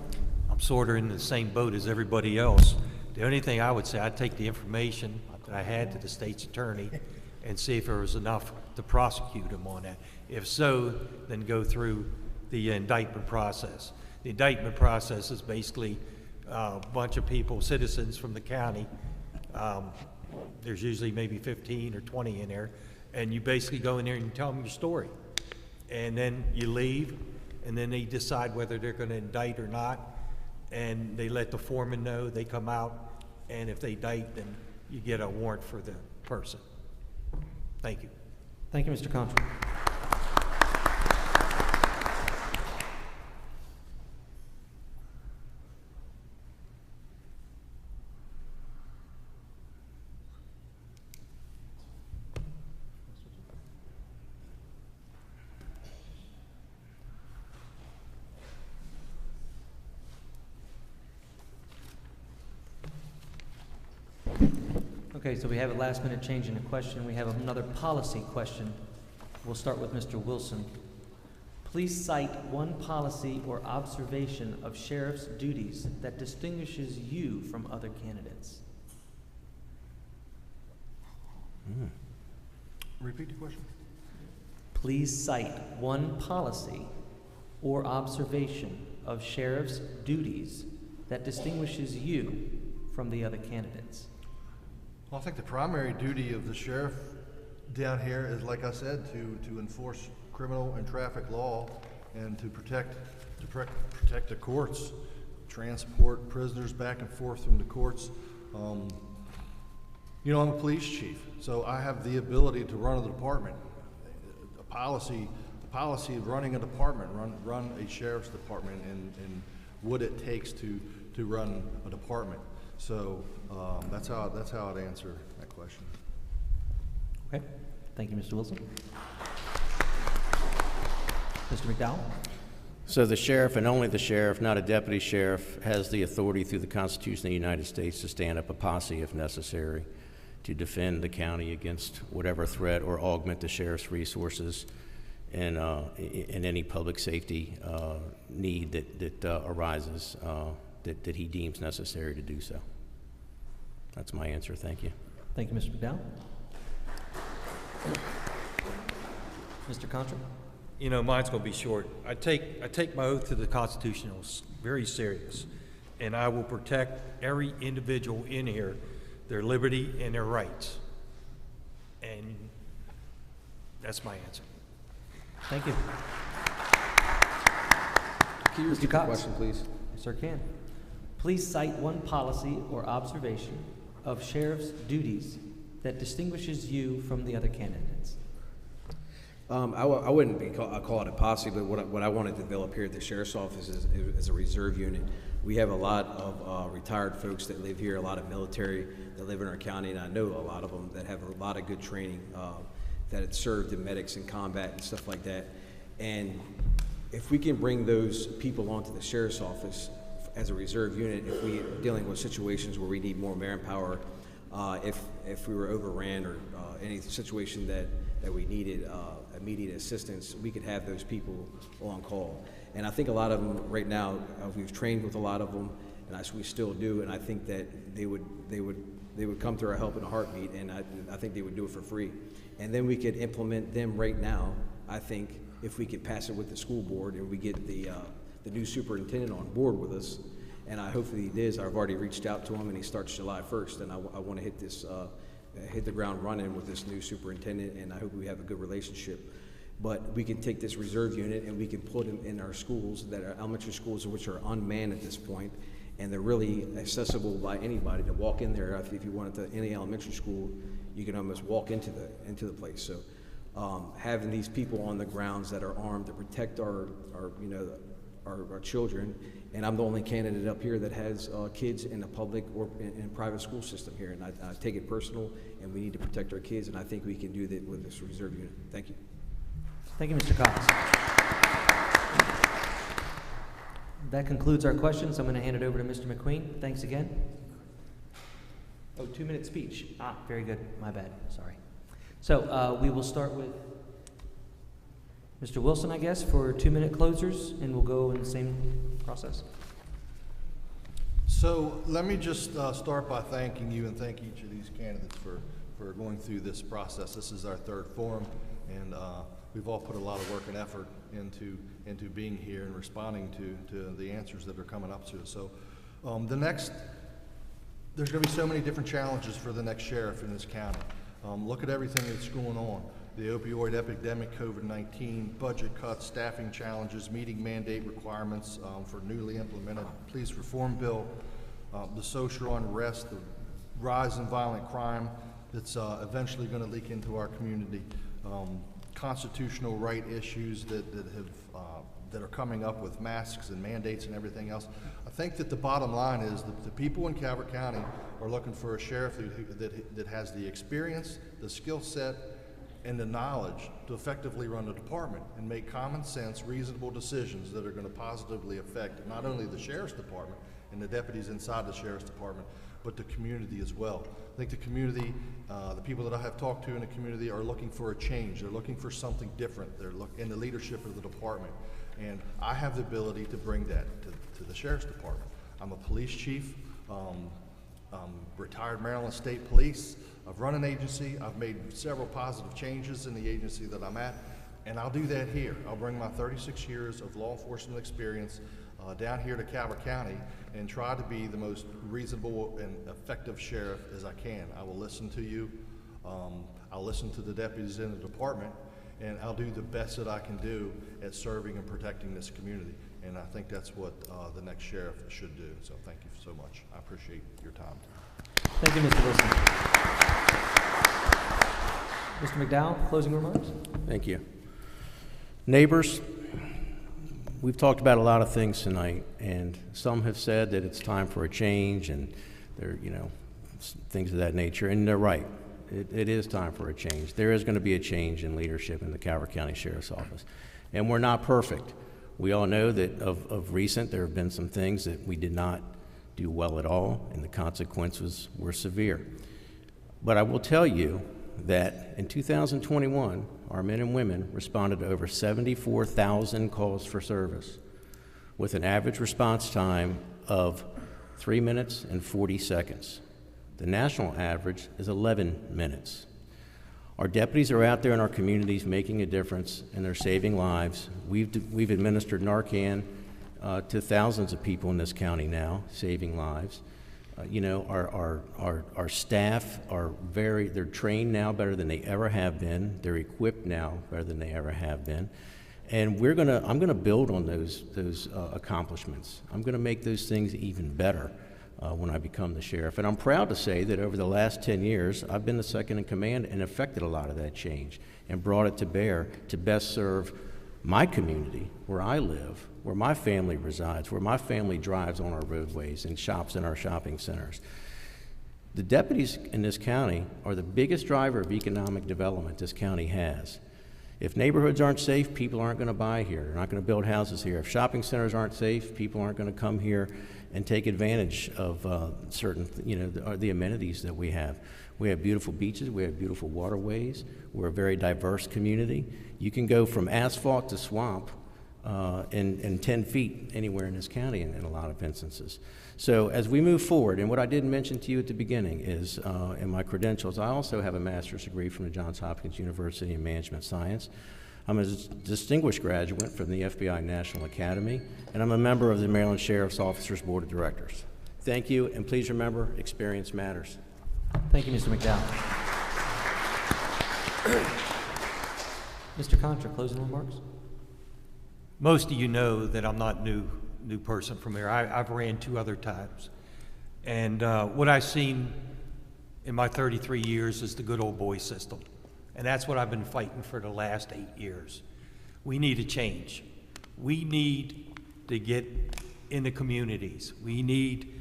I'm sort of in the same boat as everybody else. The only thing I would say, I'd take the information that I had to the state's attorney and see if there was enough to prosecute him on that. If so, then go through the indictment process. The indictment process is basically a bunch of people, citizens from the county. There's usually maybe 15 or 20 in there, and you basically go in there and you tell them your story. And then you leave, and then they decide whether they're going to indict or not, and they let the foreman know. They come out, and if they indict, then you get a warrant for the person. Thank you. Thank you, Mr. Contra. Okay, so we have a last minute change in the question. We have another policy question. We'll start with Mr. Wilson. Please cite one policy or observation of sheriff's duties that distinguishes you from other candidates. Repeat the question. Please cite one policy or observation of sheriff's duties that distinguishes you from the other candidates. Well, I think the primary duty of the sheriff down here is, like I said, to enforce criminal and traffic law and to protect the courts, transport prisoners back and forth from the courts. You know, I'm a police chief, so I have the ability to run a department. The policy of running a department, run a sheriff's department, and what it takes to run a department. So that's how I'd answer that question. Okay, thank you, Mr. Wilson. Mr. McDowell? So the sheriff, and only the sheriff, not a deputy sheriff, has the authority through the Constitution of the United States to stand up a posse if necessary to defend the county against whatever threat or augment the sheriff's resources in any public safety need that arises that he deems necessary to do so. That's my answer. Thank you. Thank you, Mr. McDowell. Mr. Contra? You know, mine's going to be short. I take my oath to the Constitution very serious, and I will protect every individual in here, their liberty and their rights. And that's my answer. Thank you. Can you repeat the Cox? question, please? Yes, sir, can. Please cite one policy or observation of sheriff's duties that distinguishes you from the other candidates? I wouldn't call it a posse, but what I want to develop here at the Sheriff's Office is a reserve unit. We have a lot of retired folks that live here, a lot of military that live in our county, and I know a lot of them that have a lot of good training, that had served in medics and combat and stuff like that. And if we can bring those people onto the Sheriff's Office as a reserve unit, if we are dealing with situations where we need more manpower, if we were overran or any situation that we needed immediate assistance, we could have those people on call. And I think a lot of them right now, we've trained with a lot of them, and we still do. And I think that they would come to our help in a heartbeat, and I think they would do it for free. And then we could implement them right now. I think if we could pass it with the school board and we get the new superintendent on board with us, and hopefully he is. I've already reached out to him, and he starts July 1st, and I want to hit the ground running with this new superintendent, and I hope we have a good relationship. But we can take this reserve unit and we can put them in our schools that are elementary schools which are unmanned at this point, and they're really accessible by anybody to walk in there. If you wanted to any elementary school, you can almost walk into the place. So having these people on the grounds that are armed to protect our children, and I'm the only candidate up here that has kids in the public or in private school system here, and I take it personal, and we need to protect our kids, and I think we can do that with this reserve unit. Thank you. Thank you, Mr. Cox. That concludes our questions. I'm going to hand it over to Mr. McQueen. Thanks again. Oh, 2-minute speech. Very good. My bad. Sorry. So we will start with Mr. Wilson, I guess, for 2-minute closers, and we'll go in the same process. So let me just start by thanking you and thank each of these candidates for going through this process. This is our third forum, and we've all put a lot of work and effort into being here and responding to the answers that are coming up to us. So there's going to be so many different challenges for the next sheriff in this county. Look at everything that's going on. The opioid epidemic, COVID-19, budget cuts, staffing challenges, meeting mandate requirements for newly implemented police reform bill, the social unrest, the rise in violent crime that's eventually going to leak into our community, constitutional right issues that are coming up with masks and mandates and everything else. I think that the bottom line is that the people in Calvert County are looking for a sheriff that has the experience, the skill set, and the knowledge to effectively run the department and make common sense, reasonable decisions that are going to positively affect not only the sheriff's department and the deputies inside the sheriff's department, but the community as well. I think the community, the people that I have talked to in the community are looking for a change. They're looking for something different. They're in the leadership of the department. And I have the ability to bring that to the sheriff's department. I'm a police chief, retired Maryland State Police. I've run an agency. I've made several positive changes in the agency that I'm at, and I'll do that here. I'll bring my 36 years of law enforcement experience down here to Calvert County and try to be the most reasonable and effective sheriff as I can. I will listen to you. I'll listen to the deputies in the department, and I'll do the best that I can do at serving and protecting this community. And I think that's what the next sheriff should do. So thank you so much. I appreciate your time. Thank you, Mr. Wilson. Mr. McDowell, closing remarks? Thank you. Neighbors, we've talked about a lot of things tonight, and some have said that it's time for a change, and they're, things of that nature, and they're right. It is time for a change. There is going to be a change in leadership in the Calvert County Sheriff's Office, and we're not perfect. We all know that of recent there have been some things that we did not do well at all, and the consequences were severe. But I will tell you that in 2021, our men and women responded to over 74,000 calls for service with an average response time of 3 minutes and 40 seconds. The national average is 11 minutes. Our deputies are out there in our communities making a difference, and they're saving lives. We've administered Narcan to thousands of people in this county now, saving lives. Our staff are they're trained now better than they ever have been. They're equipped now better than they ever have been. And I'm gonna build on those accomplishments. I'm gonna make those things even better. when I become the sheriff. And I'm proud to say that over the last 10 years, I've been the second in command and affected a lot of that change and brought it to bear to best serve my community, where I live, where my family resides, where my family drives on our roadways and shops in our shopping centers. The deputies in this county are the biggest driver of economic development this county has. If neighborhoods aren't safe, people aren't going to buy here. They're not going to build houses here. If shopping centers aren't safe, people aren't going to come here and take advantage of certain, the amenities that we have. We have beautiful beaches. We have beautiful waterways. We're a very diverse community. You can go from asphalt to swamp in 10 feet anywhere in this county in a lot of instances. So as we move forward, and what I didn't mention to you at the beginning is in my credentials, I also have a master's degree from the Johns Hopkins University in Management Science. I'm a distinguished graduate from the FBI National Academy, and I'm a member of the Maryland Sheriff's Officers Board of Directors. Thank you, and please remember, experience matters. Thank you, Mr. McDowell. Mr. Contra, closing remarks? Most of you know that I'm not new person from here. I've ran 2 other times. And what I've seen in my 33 years is the good old boy system. And that's what I've been fighting for the last 8 years. We need a change. We need to get in the communities. We need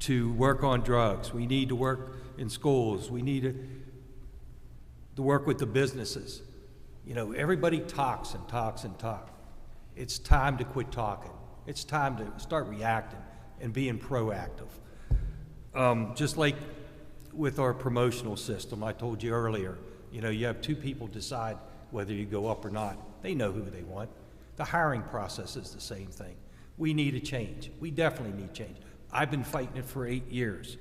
to work on drugs. We need to work in schools. We need to work with the businesses. You know, everybody talks and talks and talks. It's time to quit talking. It's time to start reacting and being proactive. Just like with our promotional system, I told you earlier, you know, you have 2 people decide whether you go up or not. They know who they want. The hiring process is the same thing. We need a change. We definitely need change. I've been fighting it for 8 years.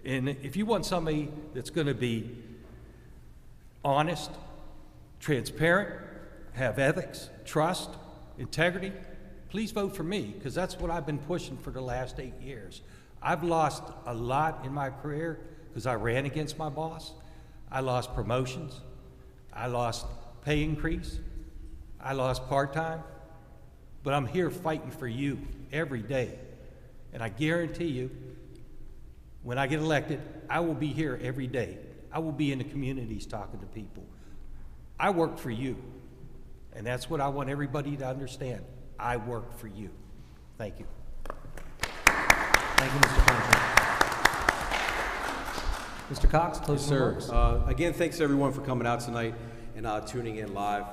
And if you want somebody that's going to be honest, transparent, have ethics, trust, integrity, please vote for me, because that's what I've been pushing for the last 8 years. I've lost a lot in my career because I ran against my boss. I lost promotions. I lost pay increase. I lost part-time. But I'm here fighting for you every day. And I guarantee you, when I get elected, I will be here every day. I will be in the communities talking to people. I work for you. And that's what I want everybody to understand. I work for you. Thank you. Thank you, Mr. Contra. Mr. Cox, closing remarks? Again, thanks everyone for coming out tonight and tuning in live.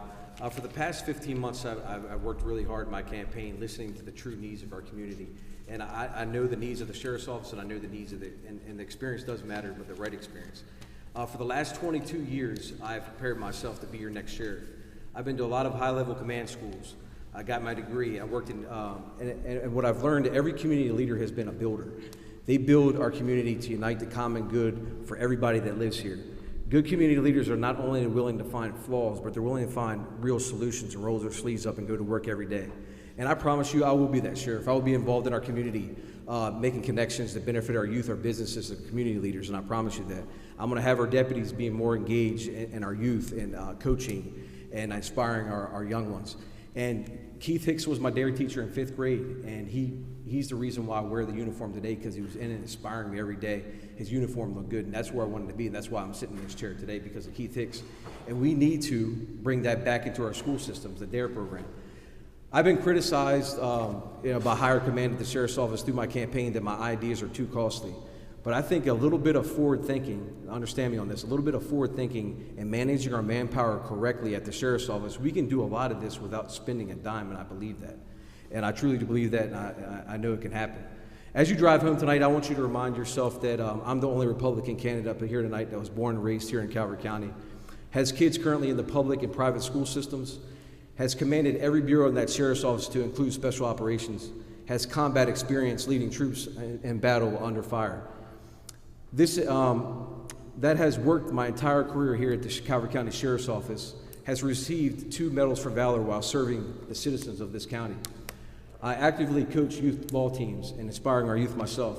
For the past 15 months, I've worked really hard in my campaign, listening to the true needs of our community. And I know the needs of the Sheriff's Office, and I know the needs of and the experience does matter, but the right experience. For the last 22 years, I've prepared myself to be your next sheriff. I've been to a lot of high-level command schools. I got my degree. I worked in, and what I've learned, every community leader has been a builder. They build our community to unite the common good for everybody that lives here. Good community leaders are not only willing to find flaws, but they're willing to find real solutions and roll their sleeves up and go to work every day. And I promise you, I will be that sheriff. I will be involved in our community, making connections that benefit our youth, our businesses, and community leaders, and I promise you that. I'm gonna have our deputies being more engaged in our youth and coaching and inspiring our young ones. And Keith Hicks was my dairy teacher in 5th grade, and he's the reason why I wear the uniform today, because he was in and inspiring me every day. His uniform looked good, and that's where I wanted to be, and that's why I'm sitting in this chair today, because of Keith Hicks. And we need to bring that back into our school systems, the DARE program. I've been criticized by higher command at the Sheriff's Office through my campaign that my ideas are too costly. But I think a little bit of forward thinking, understand me on this, a little bit of forward thinking and managing our manpower correctly at the Sheriff's Office, we can do a lot of this without spending a dime, and I believe that. And I truly do believe that, and I know it can happen. As you drive home tonight, I want you to remind yourself that I'm the only Republican candidate up here tonight that was born and raised here in Calvert County, has kids currently in the public and private school systems, has commanded every bureau in that Sheriff's Office to include special operations, has combat experience leading troops in battle under fire. This, that has worked my entire career here at the Calvert County Sheriff's Office, has received 2 medals for valor while serving the citizens of this county. I actively coach youth ball teams and inspiring our youth myself.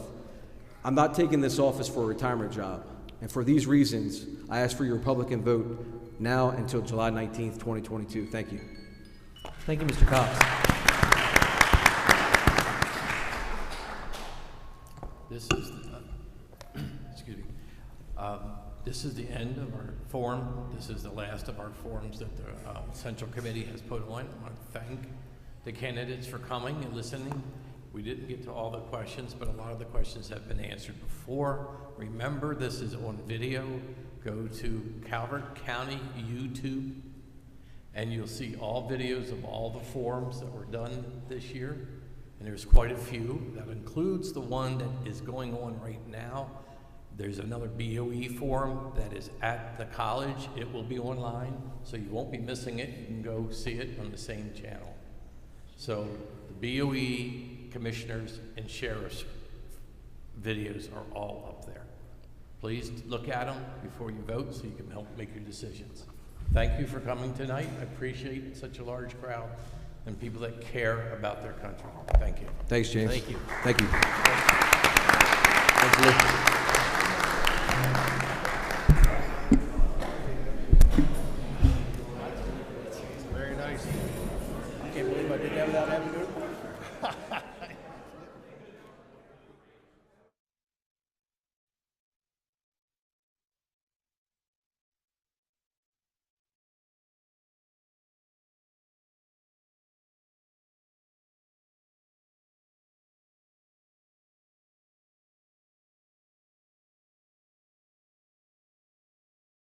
I'm not taking this office for a retirement job, and for these reasons, I ask for your Republican vote now until July 19th, 2022. Thank you. Thank you, Mr. Cox. This is, excuse me, this is the end of our forum. This is the last of our forums that the Central Committee has put on. I want to thank the candidates for coming and listening. We didn't get to all the questions, but a lot of the questions have been answered before. Remember, this is on video. Go to Calvert County YouTube, and you'll see all videos of all the forums that were done this year. And there's quite a few. That includes the one that is going on right now. There's another BOE forum that is at the college. It will be online, so you won't be missing it. You can go see it on the same channel. So the BOE commissioners and sheriffs videos are all up there. Please look at them before you vote so you can help make your decisions. Thank you for coming tonight. I appreciate such a large crowd and people that care about their country. Thank you. Thanks, James. Thank you. Thank you. Thanks, Lou.